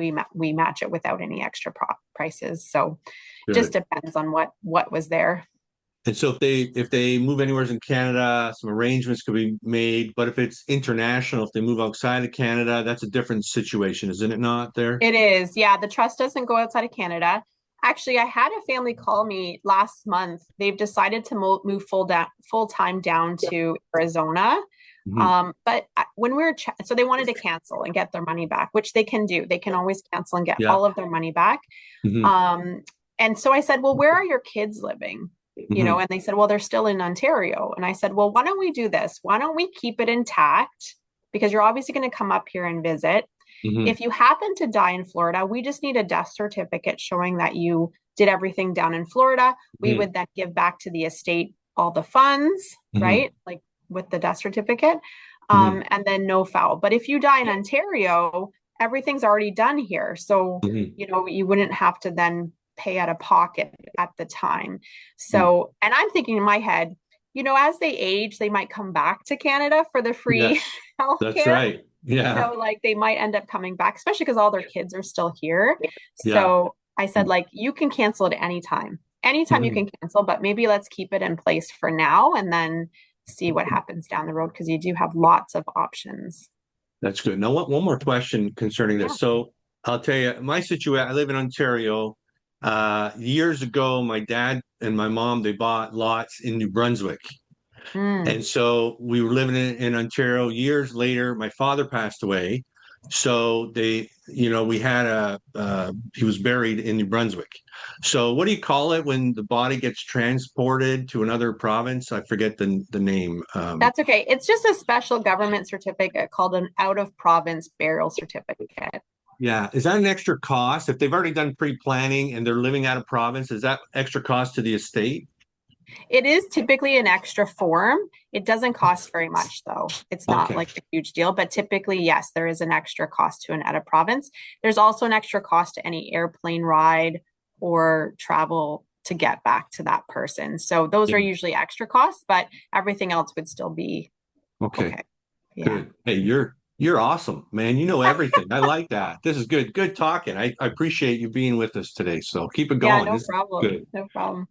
Speaker 2: match it without any extra prices. So just
Speaker 1: Good.
Speaker 2: depends on what was there.
Speaker 1: And so if they move anywhere in Canada, some arrangements could be made. But if it's international, if they move outside of Canada, that's a different situation, isn't it not there?
Speaker 2: It is. Yeah, the trust doesn't go outside of Canada. Actually, I had a family call me last month. They've decided to move full time down to Arizona.
Speaker 1: Mhm.
Speaker 2: But when we were so they wanted to cancel and get their money back, which they can do. They can always cancel and get
Speaker 1: Yeah.
Speaker 2: all of their money back.
Speaker 1: Hmm.
Speaker 2: Um, and so I said, "Well, where are your kids living?"
Speaker 1: Hmm.
Speaker 2: And they said, "Well, they're still in Ontario." And I said, "Well, why don't we do this? Why don't we keep it intact? Because you're obviously going to come up here and visit.
Speaker 1: Hmm.
Speaker 2: If you happen to die in Florida, we just need a death certificate showing that you did everything down in Florida. We
Speaker 1: Hmm.
Speaker 2: would then give back to the estate all the funds,
Speaker 1: Hmm.
Speaker 2: right? Like with the death certificate,
Speaker 1: Hmm.
Speaker 2: and then no foul. But if you die in Ontario, everything's already done here. So,
Speaker 1: Hmm.
Speaker 2: you wouldn't have to then pay out of pocket at the time.
Speaker 1: Hmm.
Speaker 2: So, and I'm thinking in my head, as they age, they might come back to Canada for the free
Speaker 1: Yes, that's
Speaker 2: healthcare.
Speaker 1: right. Yeah.
Speaker 2: So, like, they might end up coming back, especially because all their kids are still here.
Speaker 1: Yeah.
Speaker 2: So, I said, like, you can cancel it anytime. Anytime you
Speaker 1: Mhm.
Speaker 2: can cancel, but maybe let's keep it in place for now and then see what happens down the road because you do have lots of options.
Speaker 1: That's good. Now, one more question concerning
Speaker 2: Yeah.
Speaker 1: this. So I'll tell you, my situation, I live in Ontario. Years ago, my dad and my mom, they bought lots in New Brunswick.
Speaker 2: Mm.
Speaker 1: And so we were living in Ontario. Years later, my father passed away. So we had he was buried in New Brunswick. So what do you call it when the body gets transported to another province? I forget the name.
Speaker 2: That's okay. It's just a special government certificate called an out of province burial certificate.
Speaker 1: Yeah. Is that an extra cost? If they've already done pre-planning and they're living out of province, is that extra cost to the estate?
Speaker 2: It is typically an extra form. It doesn't cost very much, though. It's not
Speaker 1: Okay.
Speaker 2: like a huge deal, but typically, yes, there is an extra cost to an out of province. There's also an extra cost to any airplane ride or travel to get back to that person. So those are
Speaker 1: Yeah.
Speaker 2: usually extra costs, but everything else would still be
Speaker 1: Okay.
Speaker 2: okay. Yeah.
Speaker 1: Good. Hey, you're awesome, man. You know everything. I like that. This is good. Good talking. I appreciate you being with us today. So keep it
Speaker 2: Yeah,
Speaker 1: going.
Speaker 2: no
Speaker 1: This is
Speaker 2: problem.
Speaker 1: good.
Speaker 2: No problem.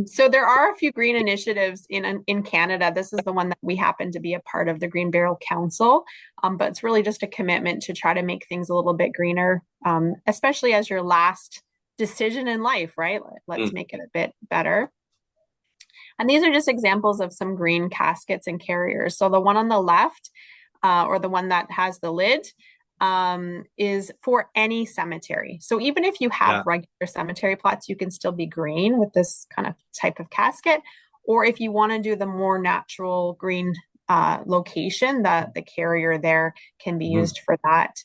Speaker 2: So there are a few green initiatives in Canada. This is the one that we happen to be a part of, the Green Burial Council. But it's really just a commitment to try to make things a little bit greener, especially as your last decision in life, right? Let's
Speaker 1: Mm.
Speaker 2: make it a bit better. And these are just examples of some green caskets and carriers. So the one on the left, or the one that has the lid, is for any cemetery. So even if you have
Speaker 1: Yeah.
Speaker 2: regular cemetery plots, you can still be green with this kind of type of casket. Or if you want to do the more natural green location, the carrier there can be
Speaker 1: Mhm.
Speaker 2: used for that.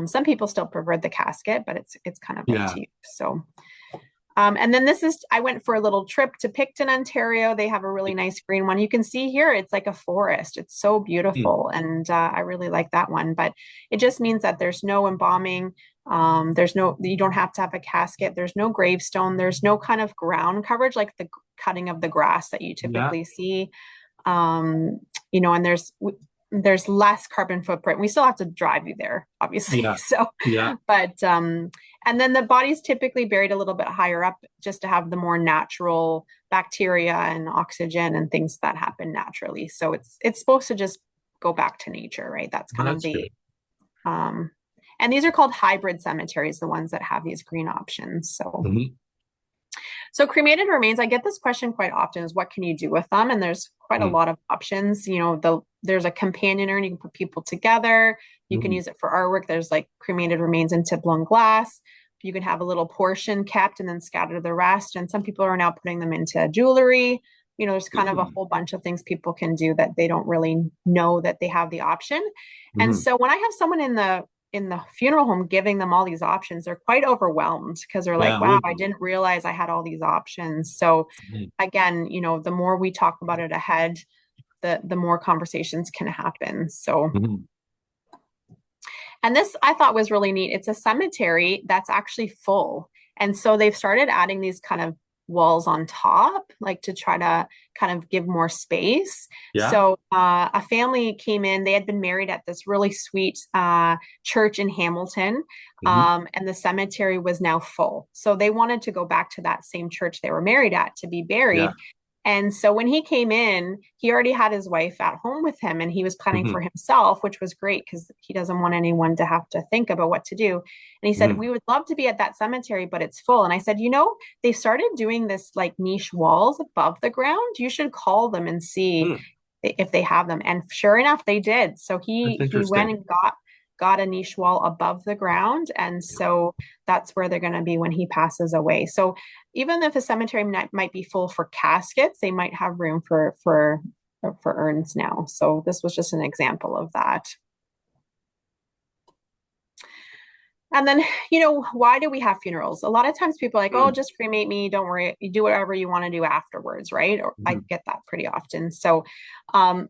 Speaker 2: Some people still prefer the casket, but it's kind of up
Speaker 1: Yeah.
Speaker 2: to you. So and then I went for a little trip to Picton, Ontario. They have a really nice green one. You can see here, it's like a forest. It's so
Speaker 1: Mm.
Speaker 2: beautiful. And I really like that one. But it just means that there's no embalming. You don't have to have a casket. There's no gravestone. There's no kind of ground coverage like the cutting of the grass that you
Speaker 1: Yeah.
Speaker 2: typically see. Um, and there's less carbon footprint. We still have to drive you there, obviously.
Speaker 1: Yeah.
Speaker 2: So,
Speaker 1: Yeah.
Speaker 2: but and then the body's typically buried a little bit higher up just to have the more natural bacteria and oxygen and things that happen naturally. So it's supposed to just go back to nature, right? That's
Speaker 1: Well,
Speaker 2: kind of
Speaker 1: that's
Speaker 2: the
Speaker 1: good.
Speaker 2: um and these are called hybrid cemeteries, the ones that have these green options.
Speaker 1: Mhm.
Speaker 2: So cremated remains, I get this question quite often is what can you do with them? And there's quite a
Speaker 1: Mm.
Speaker 2: lot of options. There's a companion urn, you can put people together. You can
Speaker 1: Mhm.
Speaker 2: use it for artwork. There's like cremated remains into blown glass. You can have a little portion kept and then scatter the rest. And some people are now putting them into jewelry. There's kind of a
Speaker 1: Mm.
Speaker 2: whole bunch of things people can do that they don't really know that they have the option. And
Speaker 1: Mhm.
Speaker 2: so when I have someone in the funeral home giving them all these options, they're quite overwhelmed because they're like,
Speaker 1: Yeah,
Speaker 2: wow,
Speaker 1: would
Speaker 2: I
Speaker 1: be.
Speaker 2: didn't realize I had all these options. So
Speaker 1: Mhm.
Speaker 2: again, the more we talk about it ahead, the more conversations can happen. So,
Speaker 1: Mhm.
Speaker 2: and this I thought was really neat. It's a cemetery that's actually full. And so they've started adding these kind of walls on top, like to try to kind of give more space.
Speaker 1: Yeah.
Speaker 2: So a family came in, they had been married at this really sweet church in Hamilton,
Speaker 1: Mhm.
Speaker 2: and the cemetery was now full. So they wanted to go back to that same church they were married at to be
Speaker 1: Yeah.
Speaker 2: buried. And so when he came in, he already had his wife at home with him and he was planning
Speaker 1: Mhm.
Speaker 2: for himself, which was great because he doesn't want anyone to have to think about what to do. And he said,
Speaker 1: Mhm.
Speaker 2: we would love to be at that cemetery, but it's full. And I said, they started doing this like niche walls above the ground. You should call them and see
Speaker 1: Mm.
Speaker 2: if they have them. And sure enough, they did. So
Speaker 1: That's
Speaker 2: he went
Speaker 1: interesting.
Speaker 2: and got a niche wall above the ground. And so that's where they're going to be when he passes away. So even if a cemetery might be full for caskets, they might have room for urns now. So this was just an example of that. And then, why do we have funerals? A lot of times people are like, oh,
Speaker 1: Mm,
Speaker 2: just cremate me. Don't worry. You do whatever you want to do afterwards, right? Or I
Speaker 1: mhm,
Speaker 2: get that pretty often. So, um,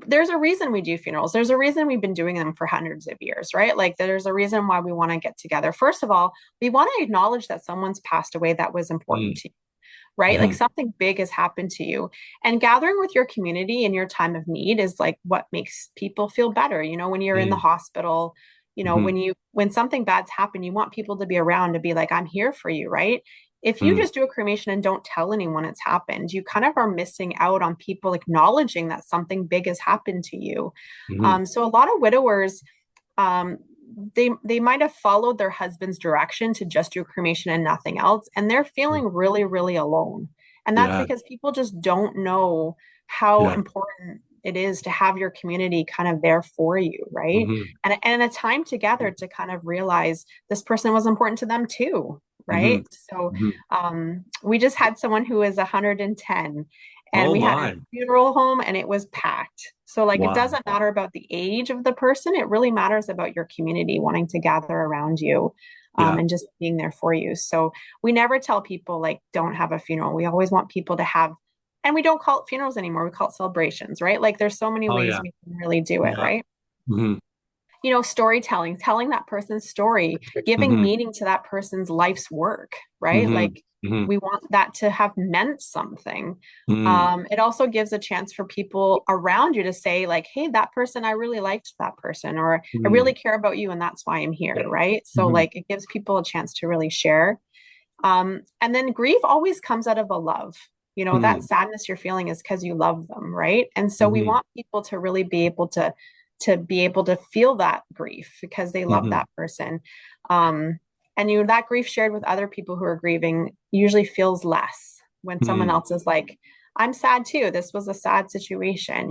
Speaker 2: there's a reason we do funerals. There's a reason we've been doing them for hundreds of years, right? Like there's a reason why we want to get together. First of all, we want to acknowledge that someone's passed away that was important
Speaker 1: mm,
Speaker 2: to you, right? Like
Speaker 1: mhm,
Speaker 2: something big has happened to you. And gathering with your community in your time of need is like what makes people feel better. When you're in the
Speaker 1: mm,
Speaker 2: hospital,
Speaker 1: mhm,
Speaker 2: when something bad's happened, you want people to be around to be like, I'm here for you, right? If you
Speaker 1: mm,
Speaker 2: just do a cremation and don't tell anyone it's happened, you kind of are missing out on people acknowledging that something big has happened to you.
Speaker 1: mhm,
Speaker 2: So a lot of widowers, um, they might have followed their husband's direction to just do cremation and nothing else, and they're
Speaker 1: mm.
Speaker 2: feeling really, really alone. And that's
Speaker 1: Yeah,
Speaker 2: because people just don't know how
Speaker 1: yeah.
Speaker 2: important it is to have your community kind of there for you, right?
Speaker 1: Mhm,
Speaker 2: And a time together to kind of realize this person was important to them too, right?
Speaker 1: mhm,
Speaker 2: So
Speaker 1: mhm.
Speaker 2: we just had someone who is 110, and
Speaker 1: Oh
Speaker 2: we had a
Speaker 1: my.
Speaker 2: funeral home and it was packed. So like it
Speaker 1: Wow.
Speaker 2: doesn't matter about the age of the person, it really matters about your community wanting to gather around you,
Speaker 1: Yeah.
Speaker 2: and just being there for you. So we never tell people like don't have a funeral. We always want people to have, and we don't call it funerals anymore. We call it celebrations, right? Like there's so many
Speaker 1: Oh
Speaker 2: ways
Speaker 1: yeah.
Speaker 2: we can really do it,
Speaker 1: Yeah.
Speaker 2: right?
Speaker 1: Mhm,
Speaker 2: Storytelling, telling that person's story, giving
Speaker 1: mhm,
Speaker 2: meaning to that person's life's work, right?
Speaker 1: mhm,
Speaker 2: Like
Speaker 1: mhm,
Speaker 2: we want that to have meant something.
Speaker 1: mhm,
Speaker 2: It also gives a chance for people around you to say, like, hey, that person, I really liked that person, or I
Speaker 1: mhm,
Speaker 2: really care about you, and that's why I'm here, right? So,
Speaker 1: mhm,
Speaker 2: like, it gives people a chance to really share. And then grief always comes out of a love. That
Speaker 1: mhm,
Speaker 2: sadness you're feeling is because you love them, right? And so we
Speaker 1: mhm,
Speaker 2: want people to really be able to feel that grief because they love
Speaker 1: mhm,
Speaker 2: that person. Um, and that grief shared with other people who are grieving usually feels less when someone
Speaker 1: mhm,
Speaker 2: else is like, I'm sad too. This was a sad situation,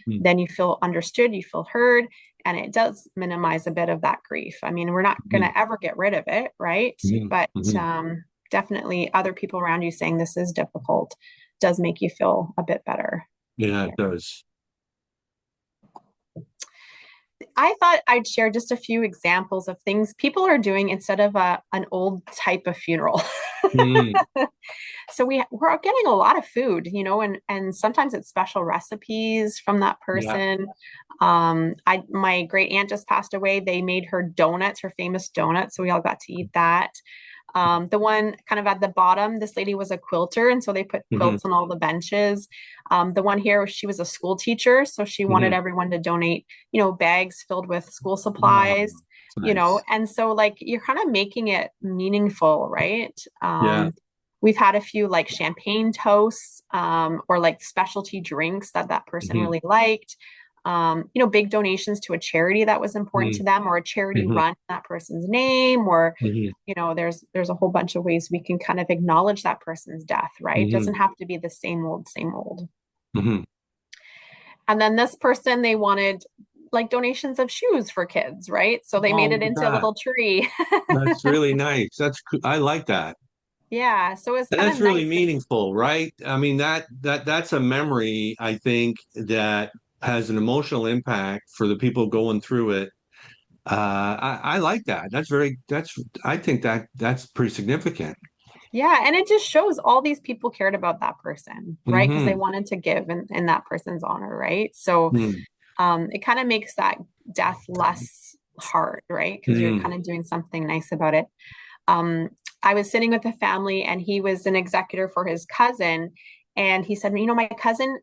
Speaker 1: mhm,
Speaker 2: then you feel understood, you feel heard, and it does minimize a bit of that grief. I mean, we're not going
Speaker 1: mhm,
Speaker 2: to ever get rid of it, right?
Speaker 1: mhm,
Speaker 2: But
Speaker 1: mhm.
Speaker 2: definitely other people around you saying this is difficult does make you feel a bit better.
Speaker 1: Yeah,
Speaker 2: Yeah.
Speaker 1: it does.
Speaker 2: I thought I'd share just a few examples of things people are doing instead of an old type of funeral.
Speaker 1: Mhm.
Speaker 2: So we're getting a lot of food, and sometimes it's special recipes from that
Speaker 1: Yeah.
Speaker 2: person. I my great aunt just passed away. They made her donuts, her famous donuts, so we all got to eat that. The one kind of at the bottom, this lady was a quilter, and so they put
Speaker 1: Mhm,
Speaker 2: quilts on all the benches. The one here, she was a school teacher, so she wanted
Speaker 1: mhm.
Speaker 2: everyone to donate, bags filled with school
Speaker 1: Oh,
Speaker 2: supplies,
Speaker 1: that's nice.
Speaker 2: and so like you're kind of making it meaningful, right?
Speaker 1: Yeah.
Speaker 2: We've had a few like champagne toasts, or like specialty drinks that person
Speaker 1: Mhm,
Speaker 2: really liked. Big donations to a charity that was important
Speaker 1: mhm,
Speaker 2: to them, or a charity
Speaker 1: mhm,
Speaker 2: run in that person's name, or
Speaker 1: mhm,
Speaker 2: there's a whole bunch of ways we can kind of acknowledge that person's death, right? It
Speaker 1: mhm,
Speaker 2: doesn't have to be the same old.
Speaker 1: mhm.
Speaker 2: And then this person, they wanted like donations of shoes for kids, right? So they
Speaker 1: Oh,
Speaker 2: made it
Speaker 1: look at
Speaker 2: into a
Speaker 1: that.
Speaker 2: little tree.
Speaker 1: That's really nice. I like that.
Speaker 2: Yeah, so it's
Speaker 1: And
Speaker 2: kind of
Speaker 1: that's really
Speaker 2: nice because
Speaker 1: meaningful, right? I mean, that's a memory, I think, that has an emotional impact for the people going through it. I like that. I think that's pretty significant.
Speaker 2: yeah, and it just shows all these people cared about that person, right? Because they
Speaker 1: Hmm.
Speaker 2: wanted to give in that person's honor, right? So
Speaker 1: Hmm.
Speaker 2: it kind of makes that death less hard, right? Because you're
Speaker 1: Hmm.
Speaker 2: kind of doing something nice about it. Um, I was sitting with a family, and he was an executor for his cousin, and he said, my cousin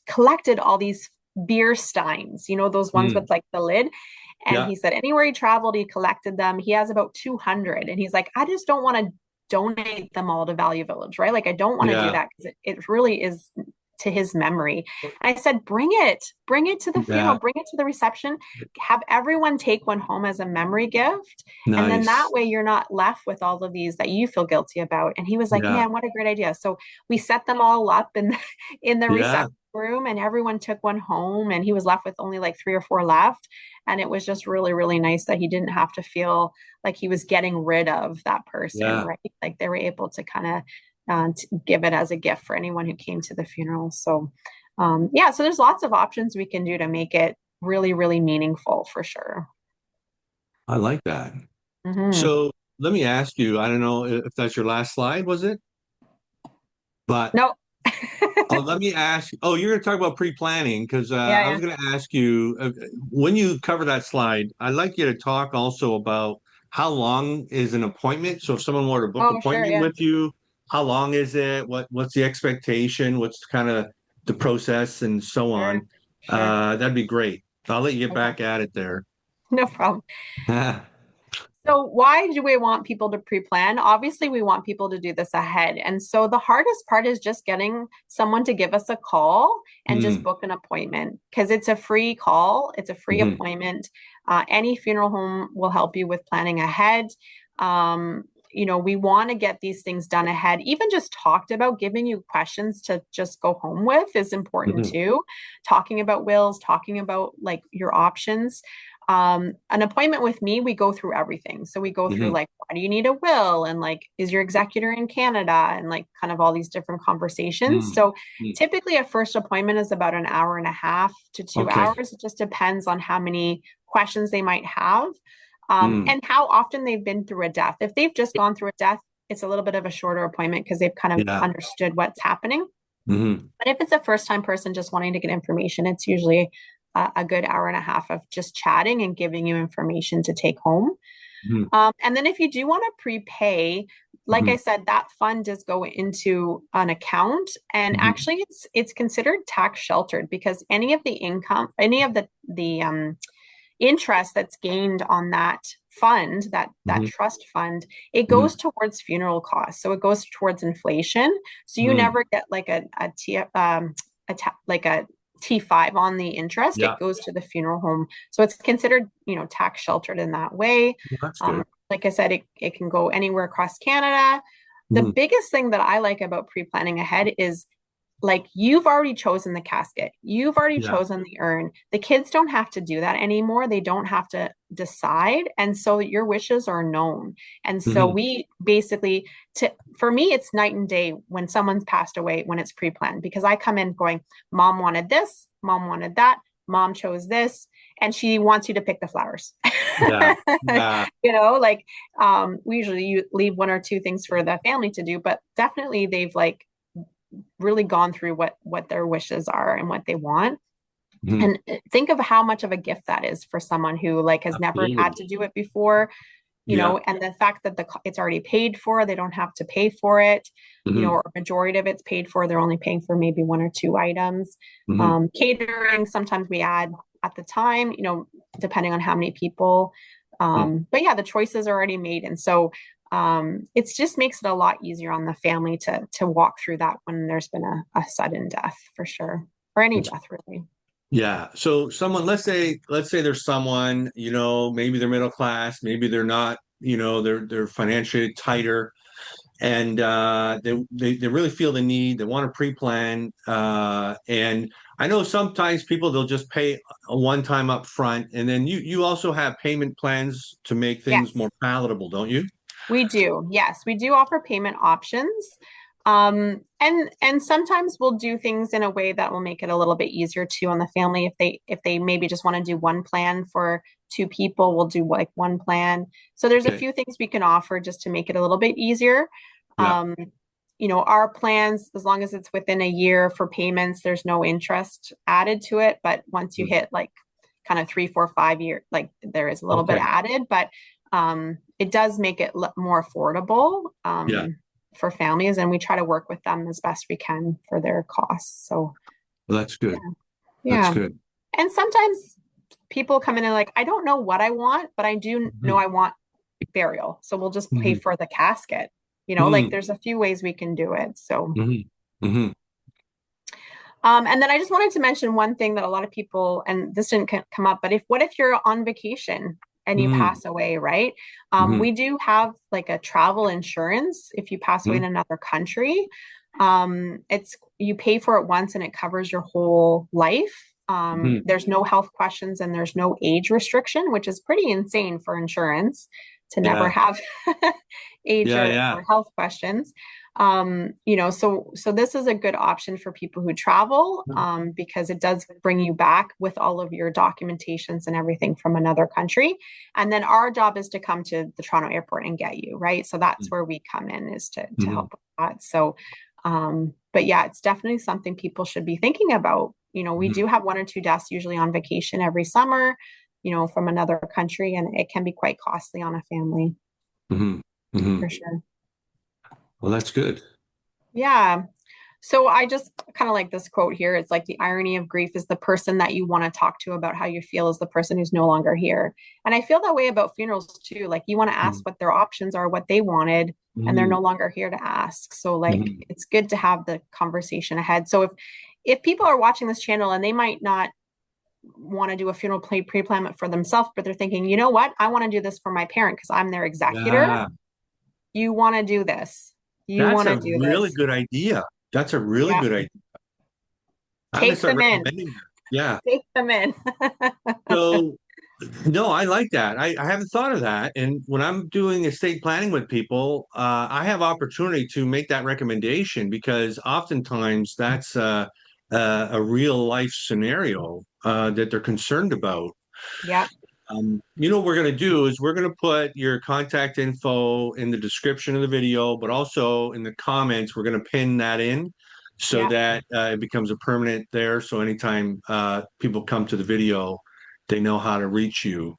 Speaker 2: collected all these beer steins, those ones
Speaker 1: Hmm.
Speaker 2: with like the lid. And
Speaker 1: Yeah.
Speaker 2: he said anywhere he traveled, he collected them. He has about 200, and he's like, I just don't want to donate them all to Value Village, right? Like I don't want to do
Speaker 1: Yeah.
Speaker 2: that because it really is to his memory. And I said, bring it to the funeral,
Speaker 1: Yeah.
Speaker 2: bring it to the reception, have everyone take one home as a memory gift. And then that
Speaker 1: Nice.
Speaker 2: way you're not left with all of these that you feel guilty about. And he was like,
Speaker 1: Yeah.
Speaker 2: man, what a great idea. So we set them all up in the
Speaker 1: Yeah.
Speaker 2: reception room, and everyone took one home, and he was left with only like 3 or 4 left. And it was just really, really nice that he didn't have to feel like he was getting rid of that person,
Speaker 1: Yeah.
Speaker 2: right? Like they were able to kind of give it as a gift for anyone who came to the funeral. So, yeah, so there's lots of options we can do to make it really, really meaningful for sure.
Speaker 1: I like that.
Speaker 2: Hmm.
Speaker 1: So let me ask you, I don't know if that's your last slide, was it? But
Speaker 2: No.
Speaker 1: oh, let me ask. Oh, you're going to talk about pre-planning because
Speaker 2: Yeah,
Speaker 1: I was
Speaker 2: yeah.
Speaker 1: going to ask you when you cover that slide. I'd like you to talk also about how long is an appointment. So if someone were to book
Speaker 2: Oh, sure,
Speaker 1: appointment
Speaker 2: yeah.
Speaker 1: with you, how long is it? What's the expectation? What's kind of the process and so
Speaker 2: Sure,
Speaker 1: on?
Speaker 2: sure.
Speaker 1: That'd be great. I'll let you get
Speaker 2: Okay.
Speaker 1: back at it there.
Speaker 2: No problem. So why do we want people to pre-plan? Obviously, we want people to do this ahead. And so the hardest part is just getting someone to give us a call and just
Speaker 1: Mm,
Speaker 2: book an appointment because it's a free call, it's a free
Speaker 1: mhm,
Speaker 2: appointment. Any funeral home will help you with planning ahead. We want to get these things done ahead. Even just talked about giving you questions to just go home with is important
Speaker 1: mhm,
Speaker 2: too. Talking about wills, talking about like your options. An appointment with me, we go through everything. So we go through
Speaker 1: mhm,
Speaker 2: like, why do you need a will? And like, is your executor in Canada? And like, kind of all these different conversations.
Speaker 1: mm,
Speaker 2: So
Speaker 1: mm.
Speaker 2: typically, a first appointment is about an hour and a half to two
Speaker 1: Okay.
Speaker 2: hours. It just depends on how many questions they might have,
Speaker 1: Mm,
Speaker 2: and how often they've been through a death. If they've just gone through a death, it's a little bit of a shorter appointment because they've kind of
Speaker 1: yeah.
Speaker 2: understood what's happening.
Speaker 1: Mhm,
Speaker 2: But if it's a first time person just wanting to get information, it's usually a good hour and a half of just chatting and giving you information to take home.
Speaker 1: mhm,
Speaker 2: And then if you do want to prepay, like I
Speaker 1: mhm,
Speaker 2: said, that fund does go into an account, and
Speaker 1: mhm,
Speaker 2: actually it's considered tax sheltered because any of the income, any of the interest that's gained on that fund, that
Speaker 1: mhm,
Speaker 2: trust fund, it goes
Speaker 1: mhm,
Speaker 2: towards funeral costs. So it goes towards inflation. So you
Speaker 1: mhm.
Speaker 2: never get like like a T5 on the interest.
Speaker 1: Yeah.
Speaker 2: It goes to the funeral home. So it's considered, tax sheltered in that way.
Speaker 1: Well, that's good.
Speaker 2: Like I said, it can go anywhere across Canada. The
Speaker 1: Mhm.
Speaker 2: biggest thing that I like about pre-planning ahead is like you've already chosen the casket, you've already
Speaker 1: Yeah.
Speaker 2: chosen the urn. The kids don't have to do that anymore. They don't have to decide. And so your wishes are known. And so
Speaker 1: Mhm.
Speaker 2: we basically, for me, it's night and day when someone's passed away when it's pre-planned because I come in going, mom wanted this, mom wanted that, mom chose this, and she wants you to pick the flowers.
Speaker 1: Yeah. Yeah.
Speaker 2: Like we usually you leave one or two things for the family to do, but definitely they've like really gone through what their wishes are and what they want.
Speaker 1: Mhm.
Speaker 2: And think of how much of a gift that is for someone who like has never had
Speaker 1: Absolutely.
Speaker 2: to do it before,
Speaker 1: Yeah.
Speaker 2: and the fact that it's already paid for, they don't have to pay for it,
Speaker 1: Mhm.
Speaker 2: or a majority of it's paid for, they're only paying for maybe one or two items.
Speaker 1: Mhm.
Speaker 2: Catering, sometimes we add at the time, depending on how many people.
Speaker 1: Mhm.
Speaker 2: But yeah, the choices are already made. And so it just makes it a lot easier on the family to walk through that when there's been a sudden death for sure, or any death really.
Speaker 1: Yeah. So someone, let's say there's someone, maybe they're middle class, maybe they're not, they're financially tighter and they really feel the need, they want to pre-plan. And I know sometimes people they'll just pay a one time up front and then you also have payment plans to make things more
Speaker 2: Yes.
Speaker 1: palatable, don't you?
Speaker 2: We do. Yes, we do offer payment options. And sometimes we'll do things in a way that will make it a little bit easier too on the family. If they maybe just want to do one plan for two people, we'll do like one plan. So there's a
Speaker 1: Okay.
Speaker 2: few things we can offer just to make it a little bit easier.
Speaker 1: Yeah.
Speaker 2: Um, our plans, as long as it's within a year for payments, there's no interest added to it. But once you
Speaker 1: Mm.
Speaker 2: hit like kind of 3, 4, 5 year, like there is a little bit
Speaker 1: Okay.
Speaker 2: added, but it does make it more affordable
Speaker 1: Yeah.
Speaker 2: for families, and we try to work with them as best we can for their costs. So
Speaker 1: Well, that's
Speaker 2: yeah,
Speaker 1: good. That's
Speaker 2: yeah.
Speaker 1: good.
Speaker 2: And sometimes people come in and like, I don't know what I want, but I do know
Speaker 1: Mhm.
Speaker 2: I want burial. So we'll just pay
Speaker 1: Mhm.
Speaker 2: for the casket. Like
Speaker 1: Mhm.
Speaker 2: there's a few ways we can do it. So
Speaker 1: Mhm. Mhm.
Speaker 2: and then I just wanted to mention one thing that a lot of people, and this didn't come up, but what if you're on vacation and you
Speaker 1: Mhm.
Speaker 2: pass away, right?
Speaker 1: Mhm.
Speaker 2: We do have like a travel insurance if you pass away in
Speaker 1: Mhm.
Speaker 2: another country. It's you pay for it once and it covers your whole life.
Speaker 1: Mhm.
Speaker 2: There's no health questions and there's no age restriction, which is pretty insane for insurance to never
Speaker 1: Yeah.
Speaker 2: have age
Speaker 1: Yeah.
Speaker 2: or
Speaker 1: Yeah.
Speaker 2: health questions. So this is a good option for people who travel, because it does bring you back with all of your documentations and everything from another country. And then our job is to come to the Toronto airport and get you, right? So that's where we come in, is to
Speaker 1: Mhm.
Speaker 2: help with that. So, but yeah, it's definitely something people should be thinking about. We
Speaker 1: Mhm.
Speaker 2: do have one or two deaths usually on vacation every summer, from another country, and it can be quite costly on a family
Speaker 1: Mhm. Mhm.
Speaker 2: for sure.
Speaker 1: Well, that's good.
Speaker 2: Yeah. So I just kind of like this quote here. It's like the irony of grief is the person that you want to talk to about how you feel is the person who's no longer here. And I feel that way about funerals too. Like you want to ask what their options are, what they wanted, and they're
Speaker 1: Mhm.
Speaker 2: no longer here to ask. So like
Speaker 1: Mhm.
Speaker 2: it's good to have the conversation ahead. So if people are watching this channel and they might not want to do a funeral pre-plan for themselves, but they're thinking, you know what, I want to do this for my parent because I'm their executor.
Speaker 1: Yeah,
Speaker 2: You want to do this. You
Speaker 1: that's
Speaker 2: want to
Speaker 1: a
Speaker 2: do
Speaker 1: really
Speaker 2: this.
Speaker 1: good idea. That's a really
Speaker 2: Yeah.
Speaker 1: good idea. I'm gonna
Speaker 2: Take
Speaker 1: start
Speaker 2: them in.
Speaker 1: recommending that. Yeah.
Speaker 2: Take them in.
Speaker 1: So, no, I like that. I haven't thought of that. And when I'm doing estate planning with people, I have opportunity to make that recommendation because oftentimes that's a real life scenario that they're concerned about.
Speaker 2: Yep.
Speaker 1: What we're going to do is we're going to put your contact info in the description of the video, but also in the comments, we're going to pin that in so
Speaker 2: Yep.
Speaker 1: that it becomes a permanent there. So anytime people come to the video, they know how to reach you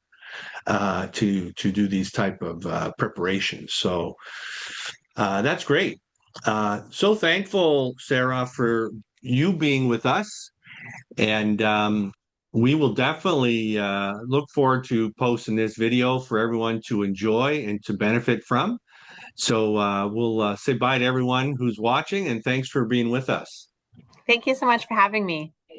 Speaker 1: to do these type of preparations. So that's great. So thankful, Sarah, for you being with us. And we will definitely look forward to posting this video for everyone to enjoy and to benefit from. So we'll say bye to everyone who's watching and thanks for being with us.
Speaker 2: Thank you so much for having me.